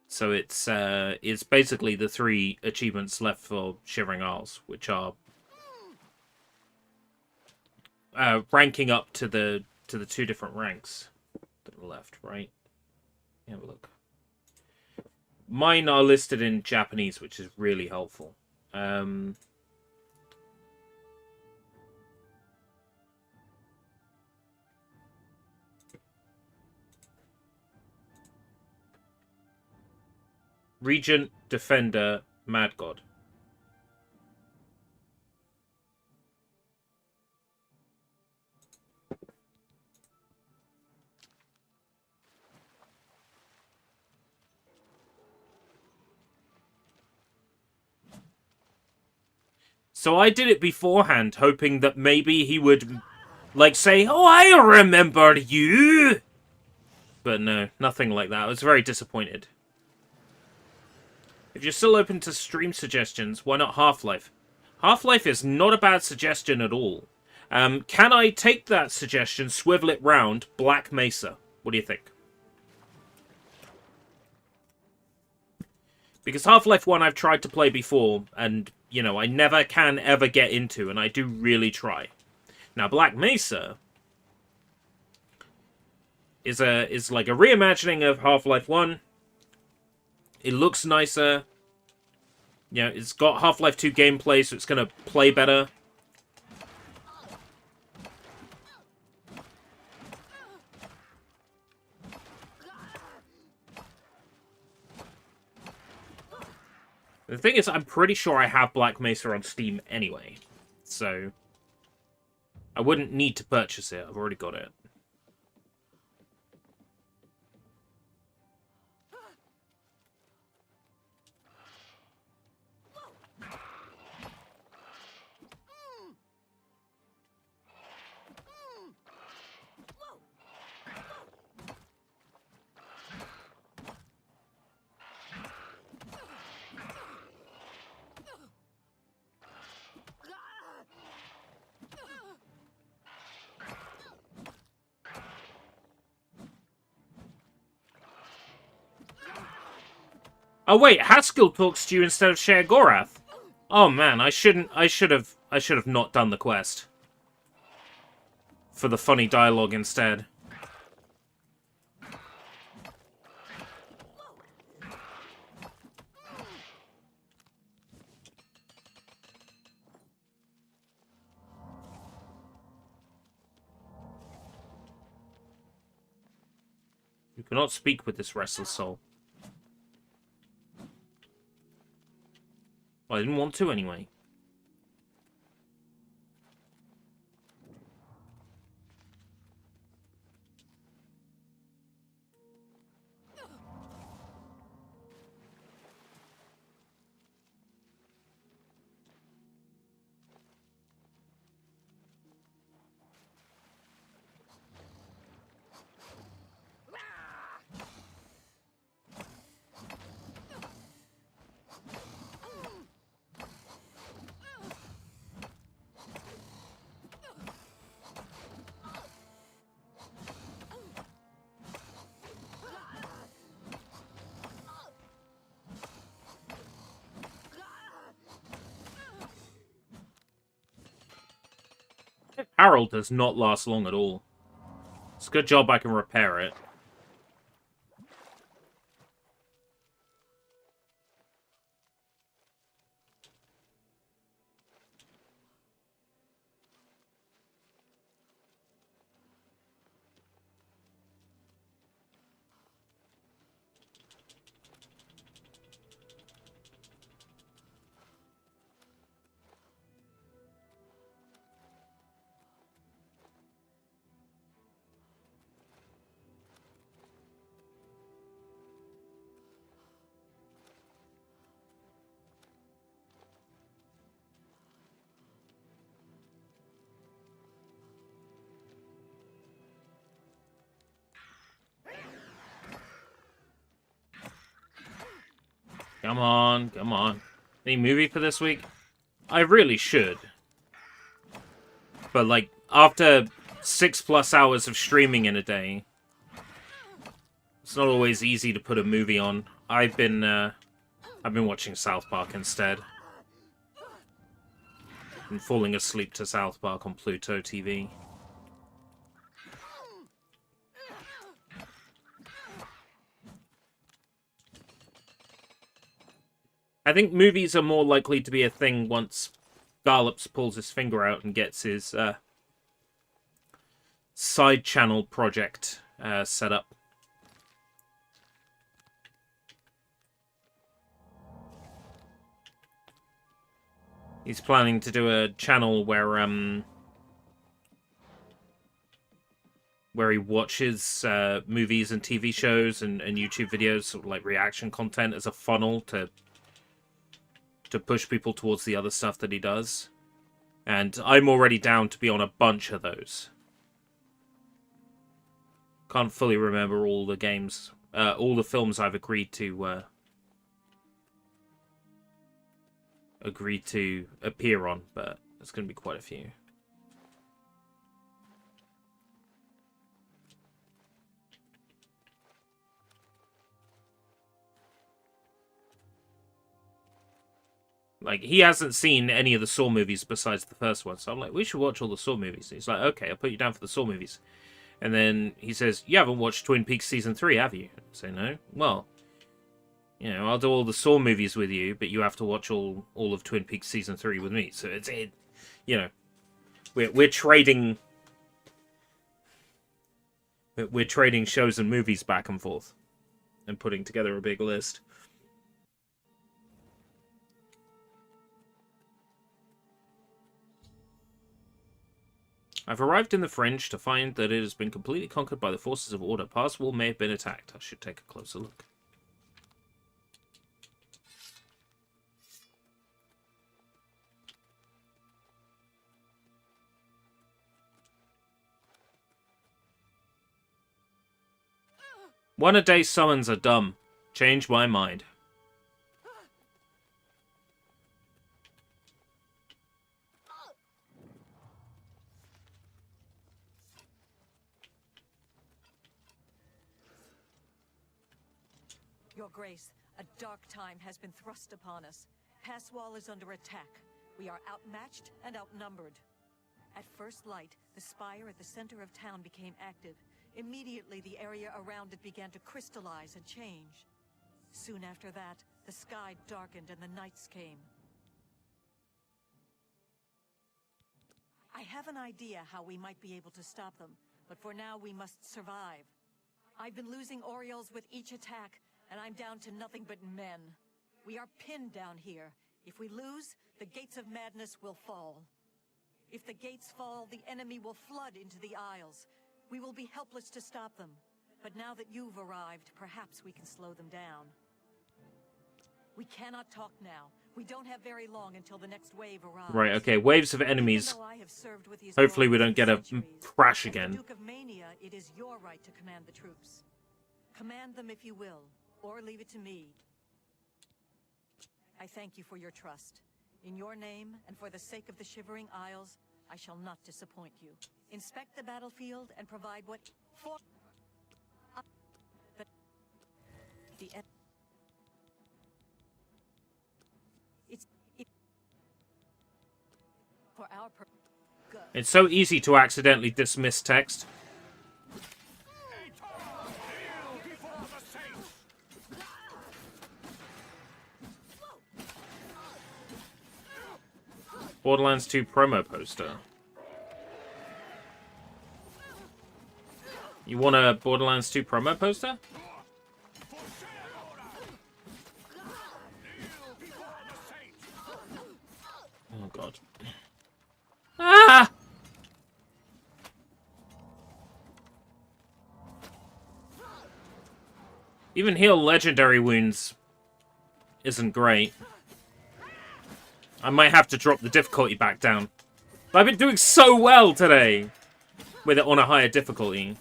So it's basically the 3 achievements left for Shivering Isles, which are ranking up to the 2 different ranks that are left, right? Have a look. Mine are listed in Japanese, which is really helpful. Regent, Defender, Mad God. So I did it beforehand, hoping that maybe he would, like, say, "Oh, I remember you!" But no, nothing like that. I was very disappointed. If you're still open to stream suggestions, why not Half-Life? Half-Life is not a bad suggestion at all. Can I take that suggestion, swivel it round, Black Mesa? What do you think? Because Half-Life 1 I've tried to play before, and, you know, I never can ever get into, and I do really try. Now, Black Mesa is like a reimagining of Half-Life 1. It looks nicer. You know, it's got Half-Life 2 gameplay, so it's going to play better. The thing is, I'm pretty sure I have Black Mesa on Steam anyway, so I wouldn't need to purchase it. I've already got it. Oh wait, Haskell talks to you instead of Shea Gorath. Oh man, I should have not done the quest. For the funny dialogue instead. You cannot speak with this restless soul. Well, I didn't want to anyway. Harold does not last long at all. It's a good job I can repair it. Come on, come on. Any movie for this week? I really should. But, like, after 6+ hours of streaming in a day, it's not always easy to put a movie on. I've been watching South Park instead. I'm falling asleep to South Park on Pluto TV. I think movies are more likely to be a thing once Garlops pulls his finger out and gets his side channel project set up. He's planning to do a channel where he watches movies and TV shows and YouTube videos, sort of like reaction content as a funnel to push people towards the other stuff that he does. And I'm already down to be on a bunch of those. Can't fully remember all the games, all the films I've agreed to appear on, but there's going to be quite a few. Like, he hasn't seen any of the Saw movies besides the first one, so I'm like, we should watch all the Saw movies. And he's like, okay, I'll put you down for the Saw movies. And then he says, you haven't watched Twin Peaks Season 3, have you? I say, no. Well, You know, I'll do all the Saw movies with you, but you have to watch all of Twin Peaks season 3 with me. So it's you know, we're trading shows and movies back and forth, and putting together a big list. I've arrived in the Fringe to find that it has been completely conquered by the forces of order. Past wall may have been attacked. I should take a closer look. One-a-day summons are dumb. Change my mind. Your Grace, a dark time has been thrust upon us. Pass wall is under attack. We are outmatched and outnumbered. At first light, the spire at the center of town became active. Immediately, the area around it began to crystallize and change. Soon after that, the sky darkened and the nights came. I have an idea how we might be able to stop them, but for now we must survive. I've been losing Orioles with each attack, and I'm down to nothing but men. We are pinned down here. If we lose, the gates of madness will fall. If the gates fall, the enemy will flood into the Isles. We will be helpless to stop them. But now that you've arrived, perhaps we can slow them down. We cannot talk now. We don't have very long until the next wave arrives. Right, okay, waves of enemies. Hopefully we don't get a crash again. As the Duke of Mania, it is your right to command the troops. Command them if you will, or leave it to me. I thank you for your trust. In your name, and for the sake of the Shivering Isles, I shall not disappoint you. Inspect the battlefield and provide what for the for our good. It's so easy to accidentally dismiss text. Borderlands 2 promo poster. You want a Borderlands 2 promo poster? Oh god. Ah! Even heal legendary wounds isn't great. I might have to drop the difficulty back down. But I've been doing so well today with it on a higher difficulty.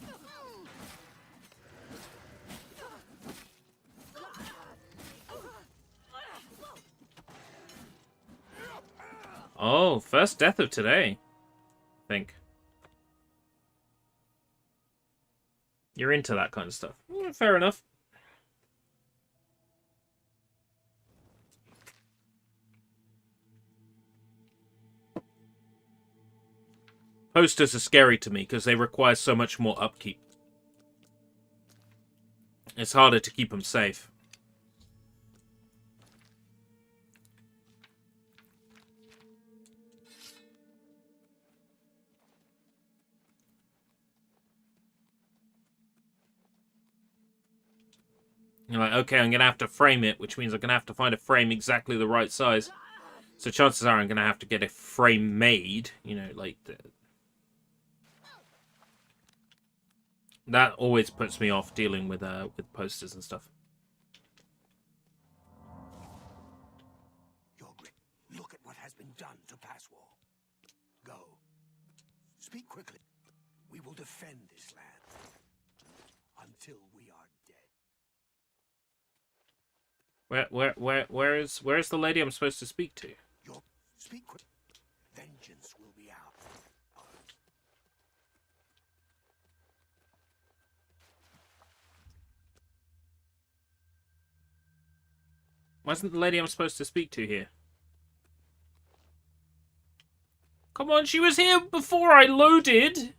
Oh, first death of today, I think. You're into that kind of stuff. Fair enough. Posters are scary to me because they require so much more upkeep. It's harder to keep them safe. You're like, okay, I'm going to have to frame it, which means I'm going to have to find a frame exactly the right size. So chances are I'm going to have to get a frame made, you know, like... That always puts me off dealing with posters and stuff. Your Grace, look at what has been done to Passwall. Go. Speak quickly. We will defend this land until we are dead. Where's the lady I'm supposed to speak to? Speak quick. Vengeance will be ours. Wasn't the lady I'm supposed to speak to here? Come on, she was here before I loaded!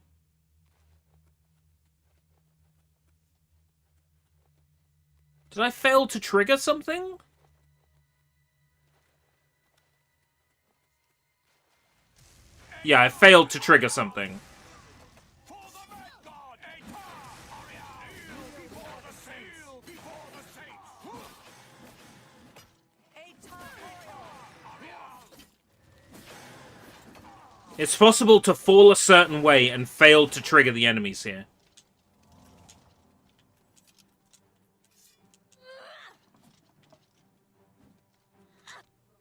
Did I fail to trigger something? Yeah, I failed to trigger something. It's possible to fall a certain way and fail to trigger the enemies here.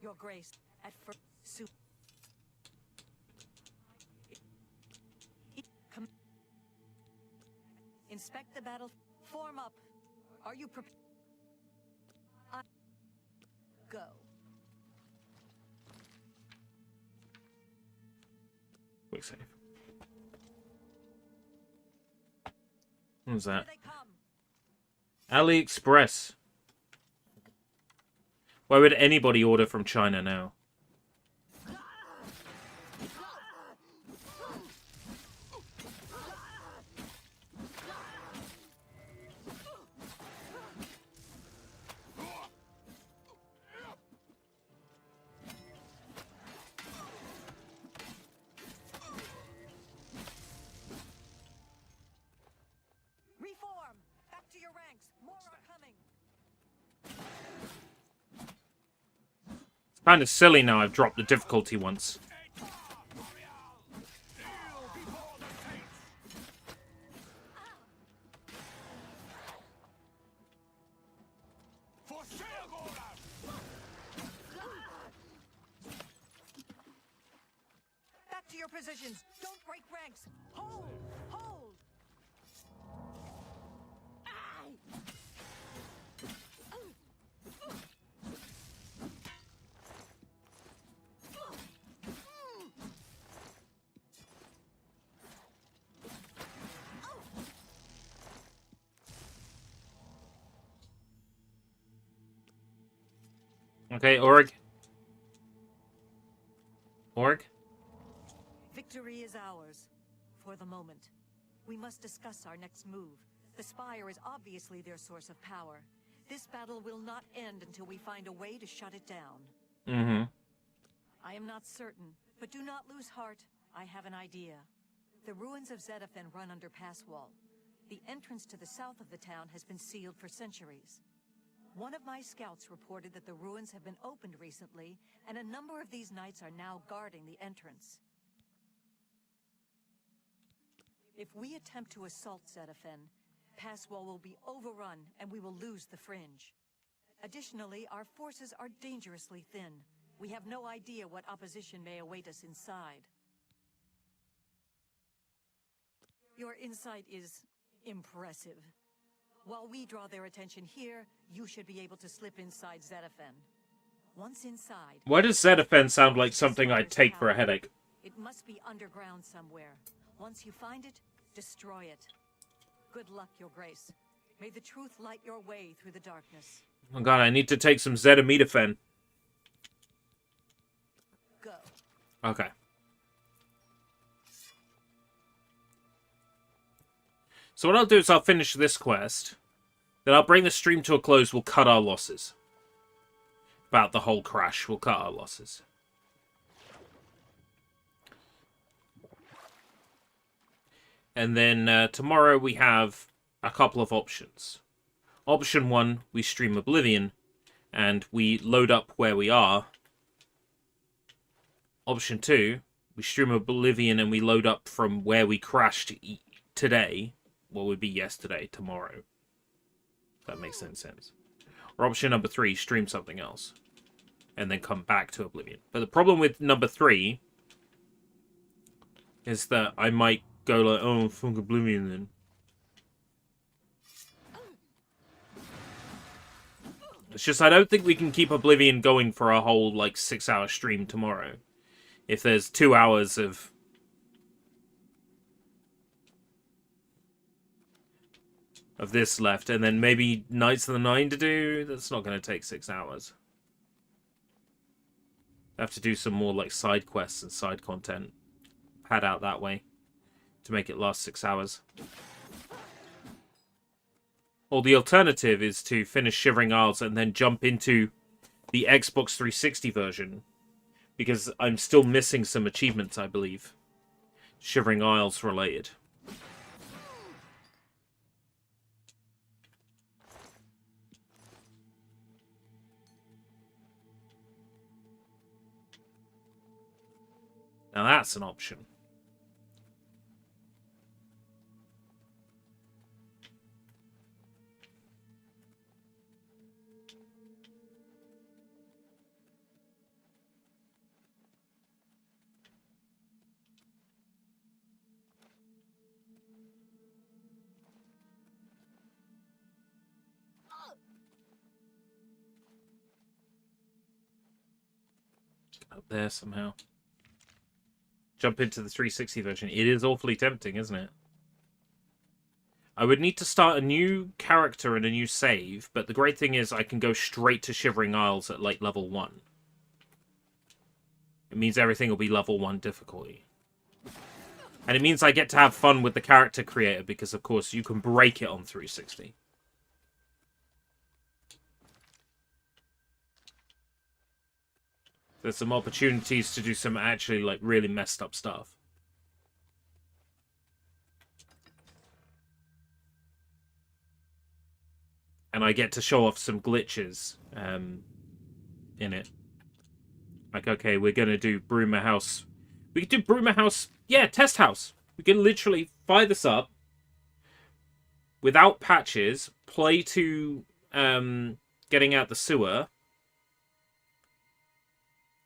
Your Grace, at first, inspect the battle. Form up. Are you prepared? Go. Quick save. What was that? AliExpress. Why would anybody order from China now? Reform! Back to your ranks. More are coming. It's kind of silly now I've dropped the difficulty once. Back to your positions. Don't break ranks. Hold! Hold! Okay, Org. Org? Victory is ours. For the moment. We must discuss our next move. The Spire is obviously their source of power. This battle will not end until we find a way to shut it down. Mm-hmm. I am not certain, but do not lose heart. I have an idea. The ruins of Zedaphen run under Passwall. The entrance to the south of the town has been sealed for centuries. One of my scouts reported that the ruins have been opened recently, and a number of these knights are now guarding the entrance. If we attempt to assault Zedaphen, Passwall will be overrun and we will lose the Fringe. Additionally, our forces are dangerously thin. We have no idea what opposition may await us inside. Your insight is impressive. While we draw their attention here, you should be able to slip inside Zedaphen. Once inside... Why does Zedaphen sound like something I'd take for a headache? It must be underground somewhere. Once you find it, destroy it. Good luck, Your Grace. May the truth light your way through the darkness. Oh god, I need to take some Zedametafen. Go. Okay. So what I'll do is I'll finish this quest. Then I'll bring the stream to a close. We'll cut our losses. About the whole crash, we'll cut our losses. And then tomorrow we have a couple of options. Option 1, we stream Oblivion, and we load up where we are. Option 2, we stream Oblivion and we load up from where we crashed today. What would be yesterday, tomorrow. That makes sense. Or option number 3, stream something else. And then come back to Oblivion. But the problem with number 3 is that I might go like, oh, fuck Oblivion then. It's just I don't think we can keep Oblivion going for a whole, like, 6-hour stream tomorrow. If there's 2 hours of... this left, and then maybe Knights of the Nine to do, that's not going to take 6 hours. I have to do some more, like, side quests and side content. Pad out that way. To make it last 6 hours. Or the alternative is to finish Shivering Isles and then jump into the Xbox 360 version. Because I'm still missing some achievements, I believe. Shivering Isles related. Now that's an option. Up there somehow. Jump into the 360 version. It is awfully tempting, isn't it? I would need to start a new character and a new save, but the great thing is I can go straight to Shivering Isles at like level 1. It means everything will be level 1 difficulty. And it means I get to have fun with the character creator because, of course, you can break it on 360. There's some opportunities to do some actually, like, really messed up stuff. And I get to show off some glitches in it. Like, okay, we're going to do Broomer House. We could do Broomer House, yeah, Test House. We can literally fire this up without patches, play to getting out the sewer,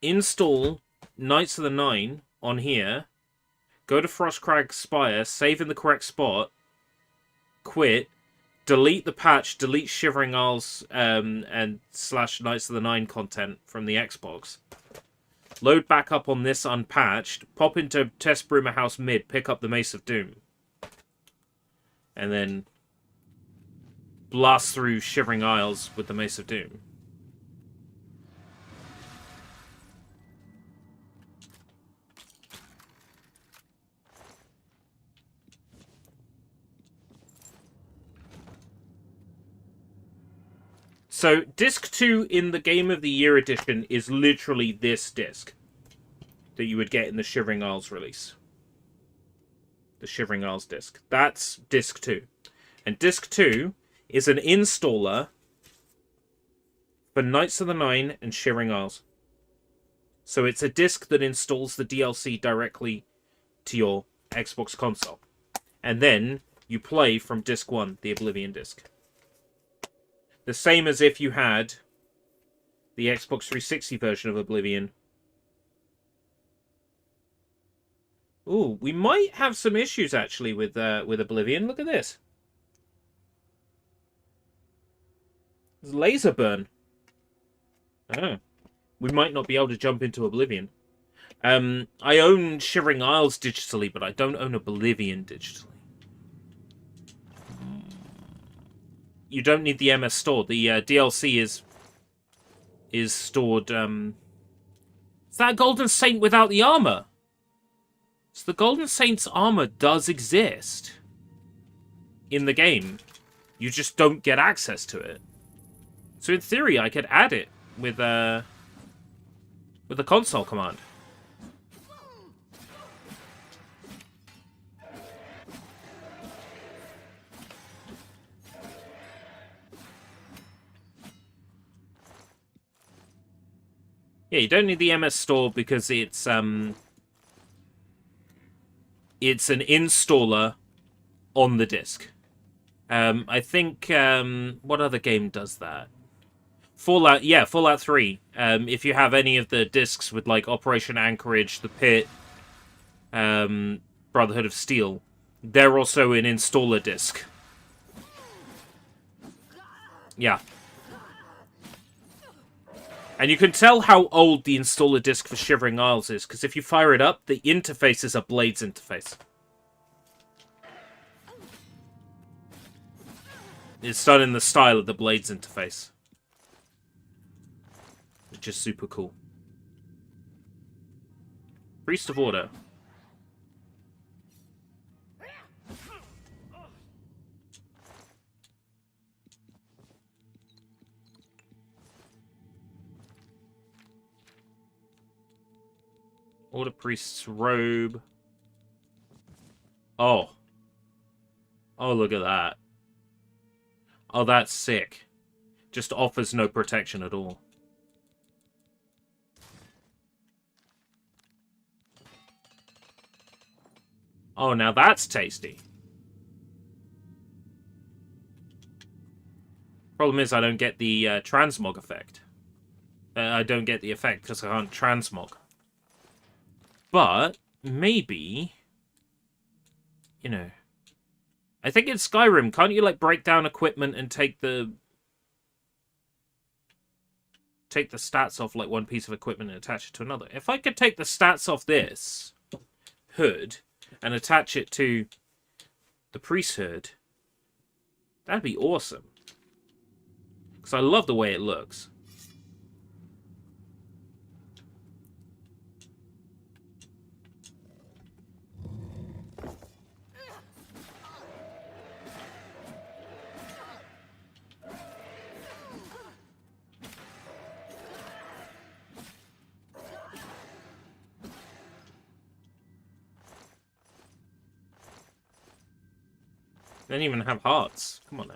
install Knights of the Nine on here, go to Frostcrag Spire, save in the correct spot, quit, delete the patch, delete Shivering Isles and / Knights of the Nine content from the Xbox, load back up on this unpatched, pop into Test Broomer House mid, pick up the Mace of Doom, and then blast through Shivering Isles with the Mace of Doom. So, Disc 2 in the Game of the Year edition is literally this disc that you would get in the Shivering Isles release. The Shivering Isles disc. That's Disc 2. And Disc 2 is an installer for Knights of the Nine and Shivering Isles. So it's a disc that installs the DLC directly to your Xbox console. And then you play from Disc 1, the Oblivion disc. The same as if you had the Xbox 360 version of Oblivion. Ooh, we might have some issues actually with Oblivion. Look at this. There's laser burn. Oh. We might not be able to jump into Oblivion. I own Shivering Isles digitally, but I don't own Oblivion digitally. You don't need the MS store. The DLC is stored. Is that a Golden Saint without the armor? So the Golden Saint's armor does exist in the game. You just don't get access to it. So in theory, I could add it with a console command. Yeah, you don't need the MS store because it's an installer on the disc. I think what other game does that? Fallout, yeah, Fallout 3. If you have any of the discs with like Operation Anchorage, The Pit, Brotherhood of Steel, they're also an installer disc. Yeah. And you can tell how old the installer disc for Shivering Isles is, because if you fire it up, the interface is a Blades interface. It's done in the style of the Blades interface. Which is super cool. Priest of Order. Order priest's robe. Oh. Oh, look at that. Oh, that's sick. Just offers no protection at all. Oh, now that's tasty. Problem is, I don't get the transmog effect. I don't get the effect because I can't transmog. But, maybe... You know... I think in Skyrim, can't you, like, break down equipment and take the stats off, like, one piece of equipment and attach it to another? If I could take the stats off this hood and attach it to the priest hood, that'd be awesome. Because I love the way it looks. They don't even have hearts. Come on now.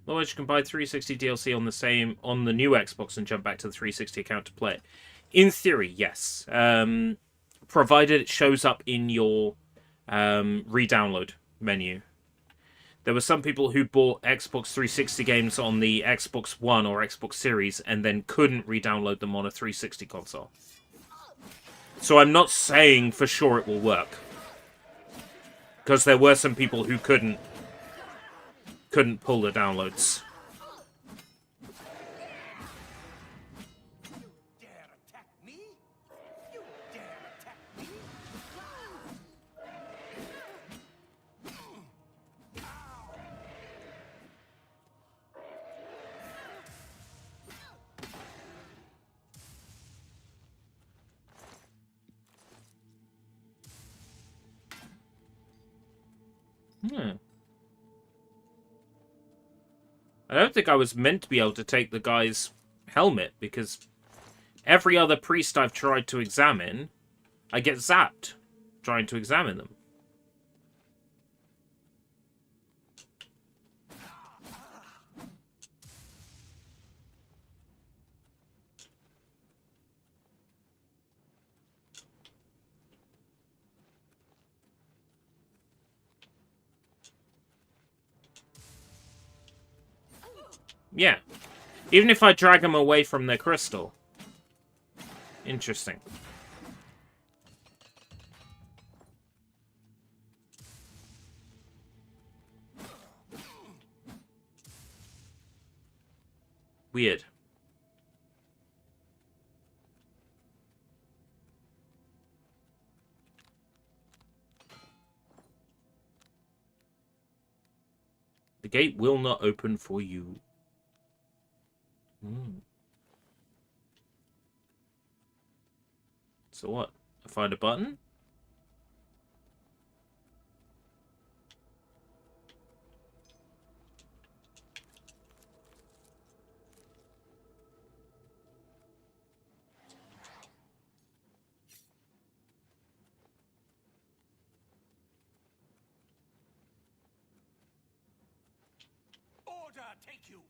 Otherwise, you can buy 360 DLC on the new Xbox and jump back to the 360 account to play it. In theory, yes. Provided it shows up in your re-download menu. There were some people who bought Xbox 360 games on the Xbox One or Xbox Series and then couldn't re-download them on a 360 console. So I'm not saying for sure it will work. Because there were some people who couldn't pull the downloads. I don't think I was meant to be able to take the guy's helmet, because every other priest I've tried to examine, I get zapped trying to examine them. Yeah. Even if I drag them away from their crystal. Interesting. Weird. The gate will not open for you. So what? I find a button? Order take you.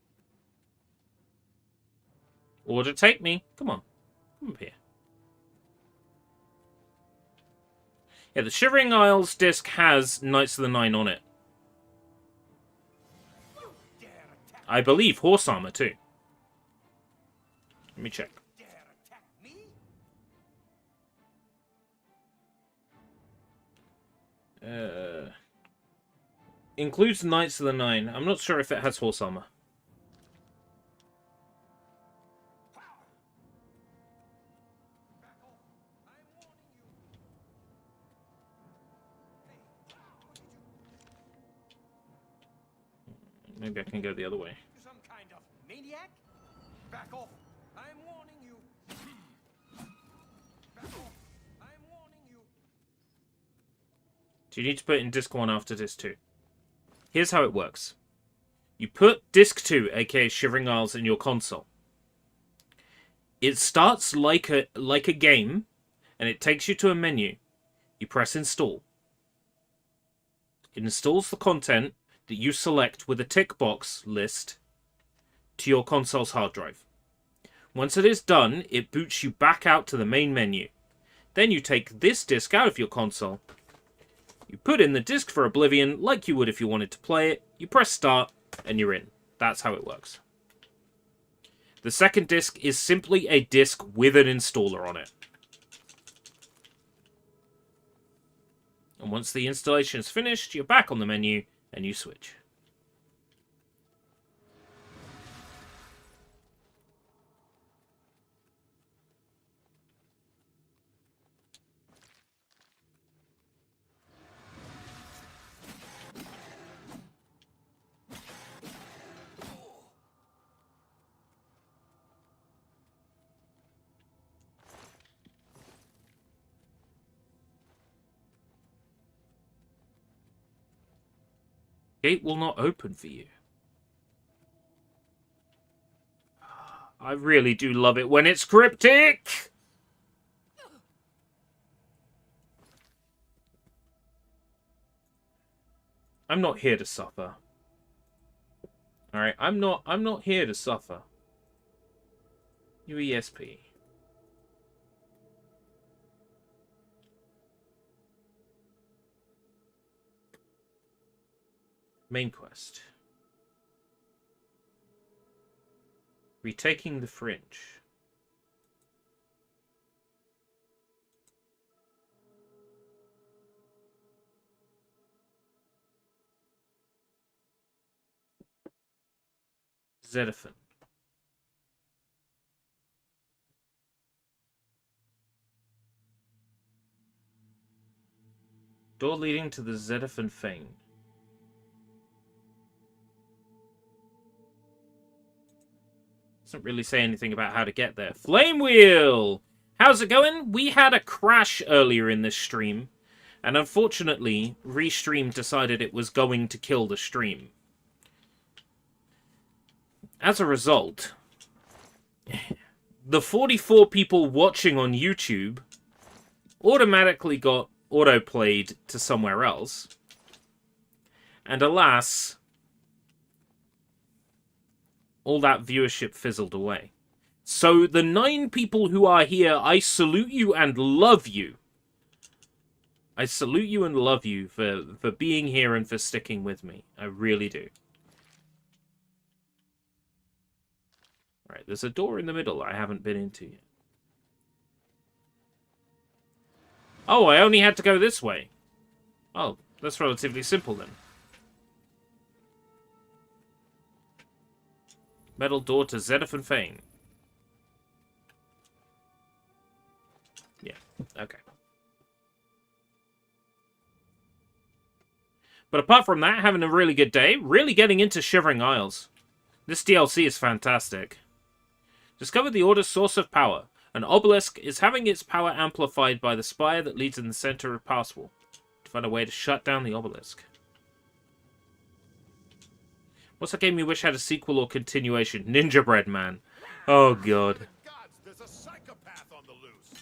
Order take me. Come on. Come up here. Yeah, the Shivering Isles disc has Knights of the Nine on it. I believe horse armor too. Let me check. Includes Knights of the Nine. I'm not sure if it has horse armor. Maybe I can go the other way. Some kind of maniac? Back off. I'm warning you. Back off. I'm warning you. Do you need to put it in disc 1 after disc 2? Here's how it works. You put Disc 2, aka Shivering Isles, in your console. It starts like a game, and it takes you to a menu. You press Install. It installs the content that you select with a tick box list to your console's hard drive. Once it is done, it boots you back out to the main menu. Then you take this disc out of your console. You put in the disc for Oblivion like you would if you wanted to play it. You press start, and you're in. That's how it works. The second disc is simply a disc with an installer on it. And once the installation is finished, you're back on the menu, and you switch. Gate will not open for you. I really do love it when it's cryptic! I'm not here to suffer. Alright, I'm not here to suffer. UESP. Main quest. Retaking the Fringe. Zedaphin. Door leading to the Zedaphin Fane. Doesn't really say anything about how to get there. Flame Wheel! How's it going? We had a crash earlier in this stream, and unfortunately, Restream decided it was going to kill the stream. As a result, the 44 people watching on YouTube automatically got autoplayed to somewhere else. And alas, all that viewership fizzled away. So the 9 people who are here, I salute you and love you. I salute you and love you for being here and for sticking with me. I really do. Right, there's a door in the middle I haven't been into yet. Oh, I only had to go this way. Oh, that's relatively simple then. Metal door to Zedaphin Fane. Yeah, okay. But apart from that, having a really good day. Really getting into Shivering Isles. This DLC is fantastic. Discover the Order's source of power. An obelisk is having its power amplified by the spire that leads in the center of Passwall. To find a way to shut down the obelisk. What's a game you wish had a sequel or continuation? Ninja Bread Man. Oh god. There's a psychopath on the loose.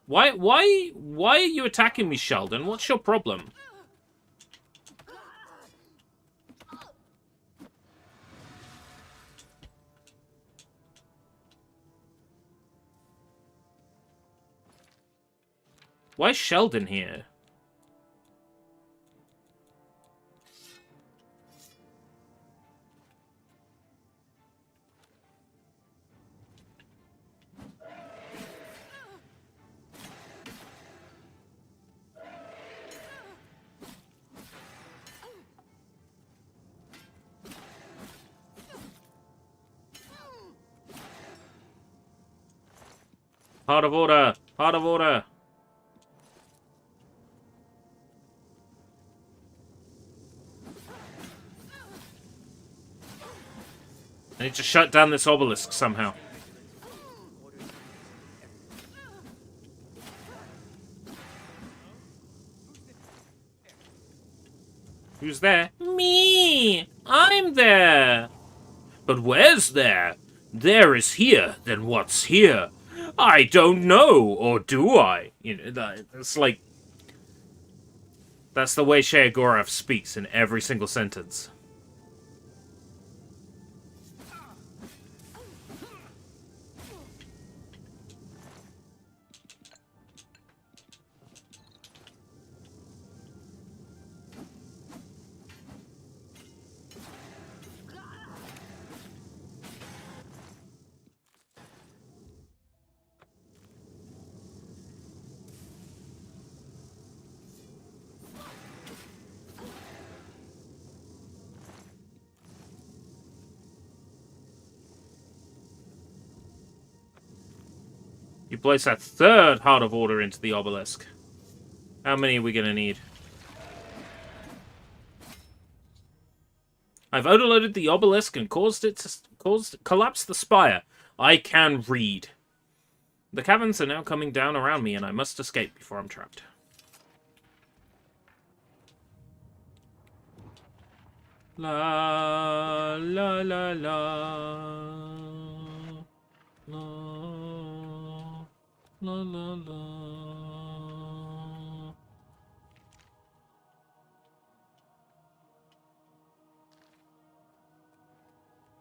Why are you attacking me, Sheldon? What's your problem? Why is Sheldon here? Heart of Order! Heart of Order! I need to shut down this obelisk somehow. Who's there? Me! I'm there! But where's there? There is here, then what's here? I don't know, or do I? You know, it's like... That's the way Sheogorath speaks in every single sentence. You place that third Heart of Order into the obelisk. How many are we gonna need? I've overloaded the obelisk and caused it to collapse the spire. I can read. The caverns are now coming down around me, and I must escape before I'm trapped. La la la la la la la la.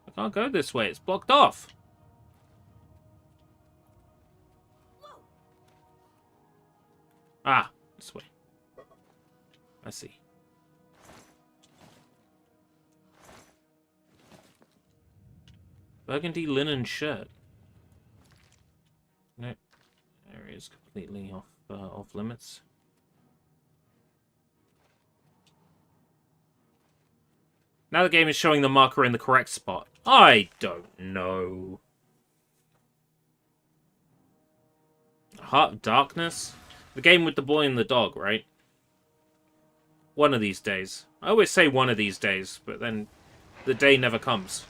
I can't go this way. It's blocked off. Ah, this way. I see. Burgundy linen shirt. No, area is completely off limits. Now the game is showing the marker in the correct spot. I don't know. Heart of Darkness? The game with the boy and the dog, right? One of these days. I always say one of these days, but then the day never comes.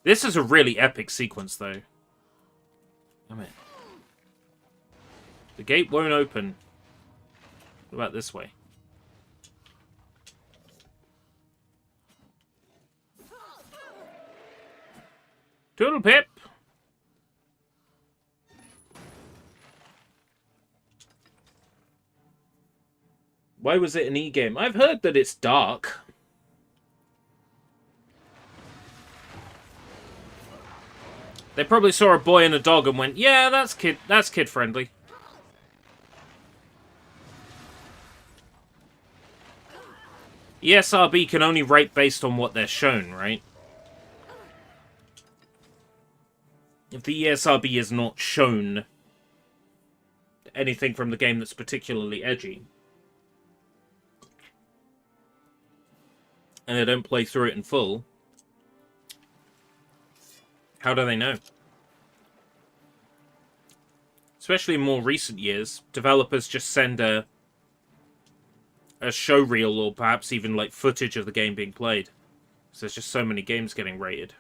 This is a really epic sequence, though. Damn it. The gate won't open. What about this way? Toodle pip! Why was it an e-game? I've heard that it's dark. They probably saw a boy and a dog and went, yeah, that's kid friendly. ESRB can only rate based on what they're shown, right? If the ESRB is not shown anything from the game that's particularly edgy, and they don't play through it in full, how do they know? Especially in more recent years, developers just send a show reel or perhaps even like footage of the game being played. So there's just so many games getting rated.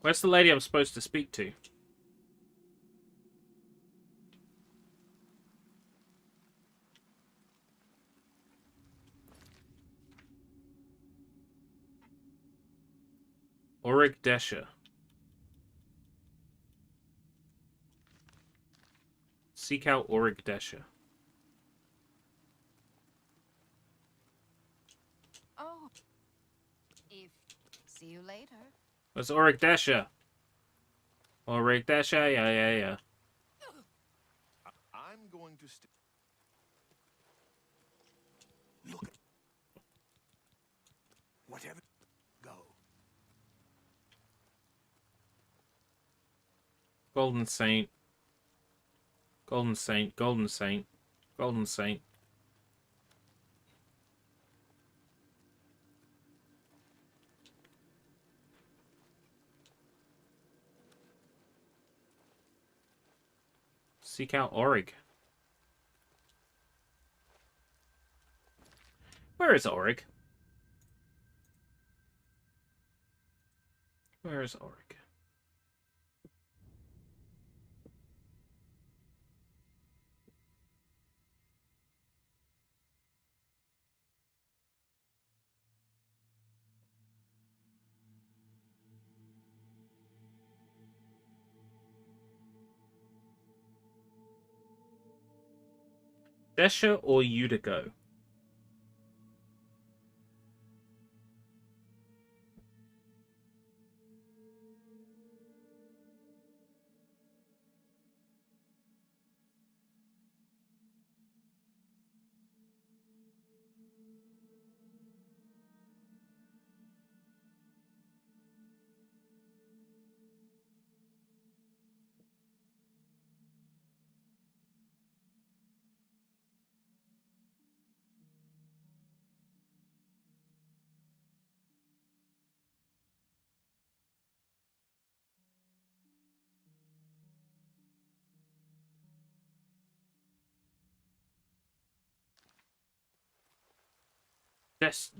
Where's the lady I'm supposed to speak to? Auric Desha. Seek out Auric Desha. Oh. See you later. Where's Auric Desha? Auric Desha, yeah. I'm going to stay. Look. Whatever. Go. Golden Saint. Golden Saint. Golden Saint. Golden Saint. Seek out Orig. Where is Orig? Where is Orig? Desha or Udico?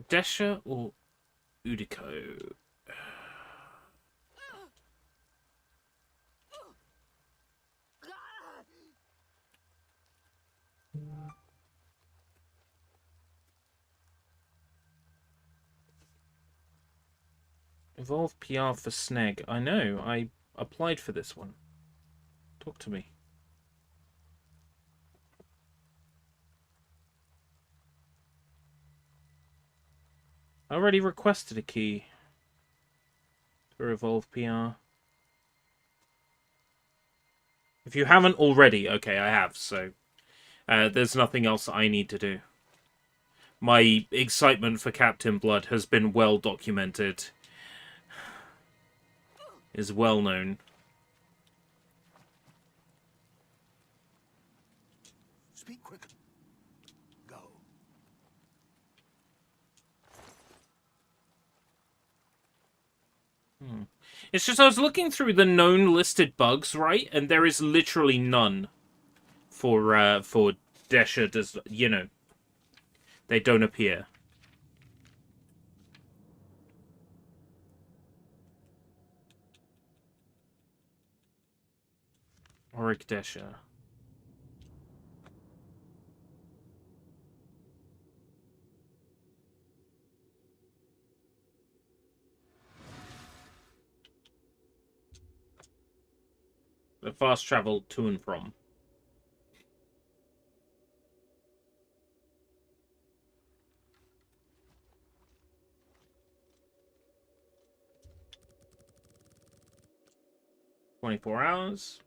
Desha or Udico? Evolve PR for Sneg. I know, I applied for this one. Talk to me. I already requested a key for Evolve PR. If you haven't already, okay, I have, so there's nothing else I need to do. My excitement for Captain Blood has been well documented. Is well known. Speak quick. Go. It's just I was looking through the known listed bugs, right, and there is literally none for Desha. Does they don't appear. Auric Desha. The fast travel to and from. "24 hours.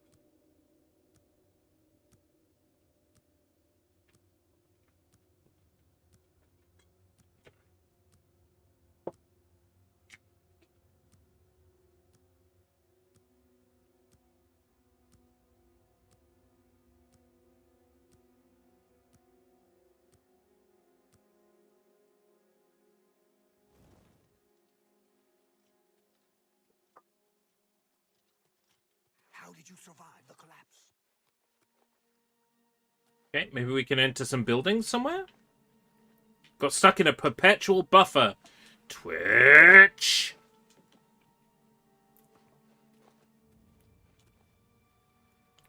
How did you survive the collapse? Okay, maybe we can enter some buildings somewhere? Got stuck in a perpetual buffer. Twitch!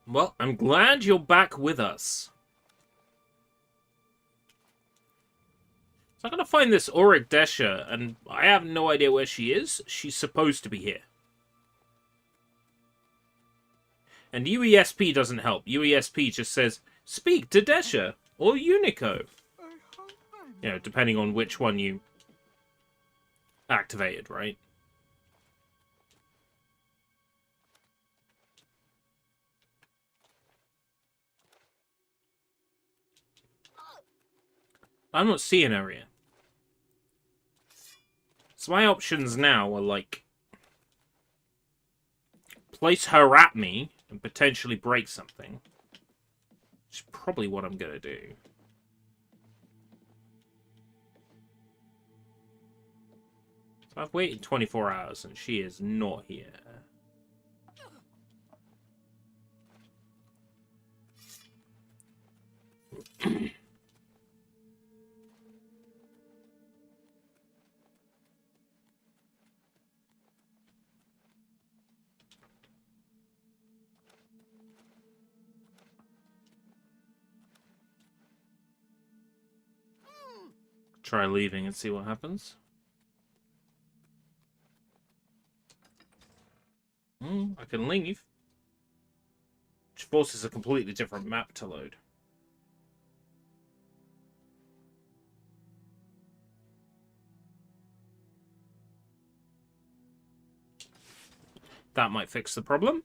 Well, I'm glad you're back with us. So I'm gonna find this Auric Desha, and I have no idea where she is. She's supposed to be here. And UESP doesn't help. UESP just says, speak to Desha or Unico. You know, depending on which one you activated, right? I'm not seeing her here. So my options now are like place her at me and potentially break something. Which is probably what I'm gonna do. So I've waited 24 hours and she is not here. Try leaving and see what happens. I can leave. Which forces a completely different map to load. That might fix the problem.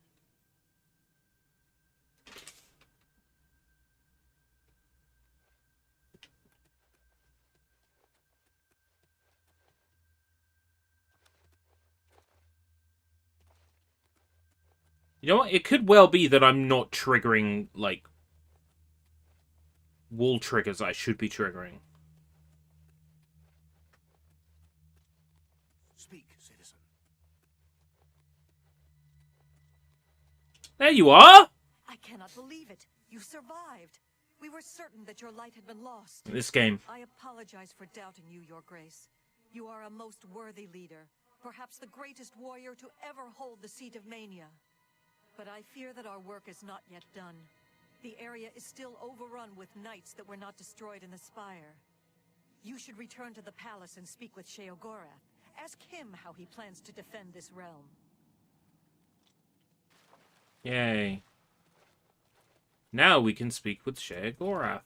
You know what? It could well be that I'm not triggering, like, wall triggers I should be triggering. Speak, citizen. There you are! I cannot believe it. You survived. We were certain that your light had been lost. This game. I apologize for doubting you, Your Grace. You are a most worthy leader. Perhaps the greatest warrior to ever hold the seat of Mania. But I fear that our work is not yet done. The area is still overrun with knights that were not destroyed in the spire. You should return to the palace and speak with Sheogorath. Ask him how he plans to defend this realm. Yay. Now we can speak with Sheogorath.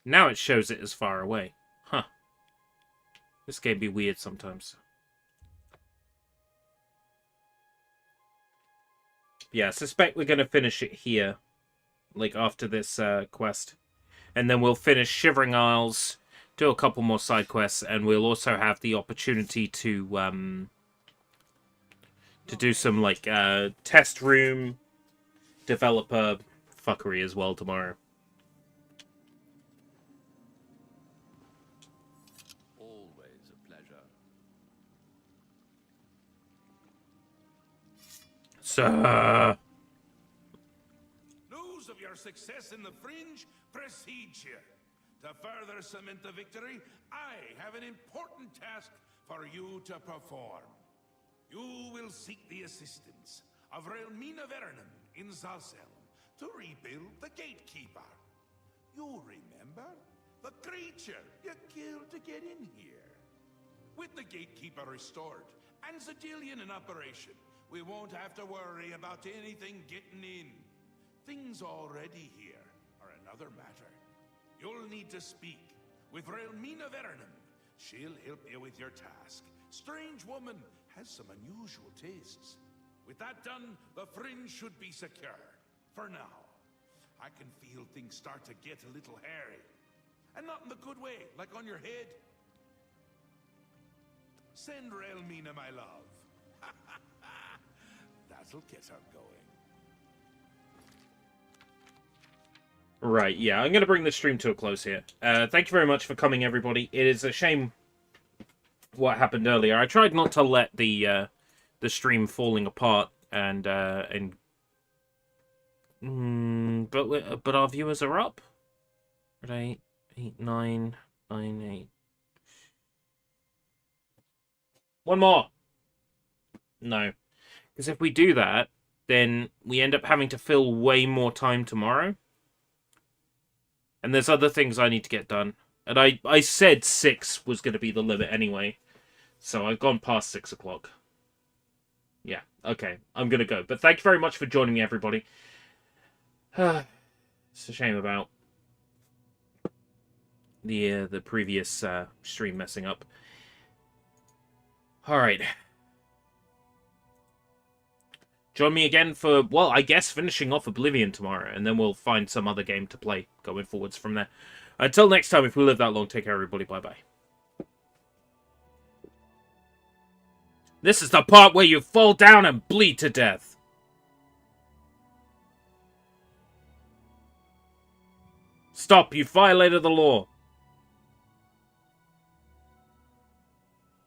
Now it shows it as far away. Huh. This game be weird sometimes. Yeah, I suspect we're going to finish it here. Like, after this quest. And then we'll finish Shivering Isles, do a couple more side quests, and we'll also have the opportunity to do some, like, test room developer fuckery as well tomorrow. Always a pleasure. Sir. News of your success in the Fringe precedes you. To further cement the victory, I have an important task for you to perform. You will seek the assistance of Relmina Vernum in Zalselm to rebuild the Gatekeeper. You remember? The creature you killed to get in here. With the Gatekeeper restored and Zedillion in operation, we won't have to worry about anything getting in. Things already here are another matter. You'll need to speak with Relmina Vernum. She'll help you with your task. Strange woman has some unusual tastes. With that done, the Fringe should be secure. For now. I can feel things start to get a little hairy. And not in the good way, like on your head. Send Relmina my love. That'll get her going. Right, yeah, I'm going to bring the stream to a close here. Thank you very much for coming, everybody. It is a shame what happened earlier. I tried not to let the stream falling apart, but our viewers are up. 8, 9, 9, 8. One more. No, because if we do that, then we end up having to fill way more time tomorrow. And there's other things I need to get done. And I said 6 was going to be the limit anyway. So I've gone past 6 o'clock. Yeah, okay. I'm going to go. But thank you very much for joining me, everybody. It's a shame about the previous stream messing up. Alright. Join me again for, well, I guess finishing off Oblivion tomorrow, and then we'll find some other game to play going forwards from there. Until next time, if we live that long, take care, everybody. Bye-bye. This is the part where you fall down and bleed to death. Stop, you violated the law.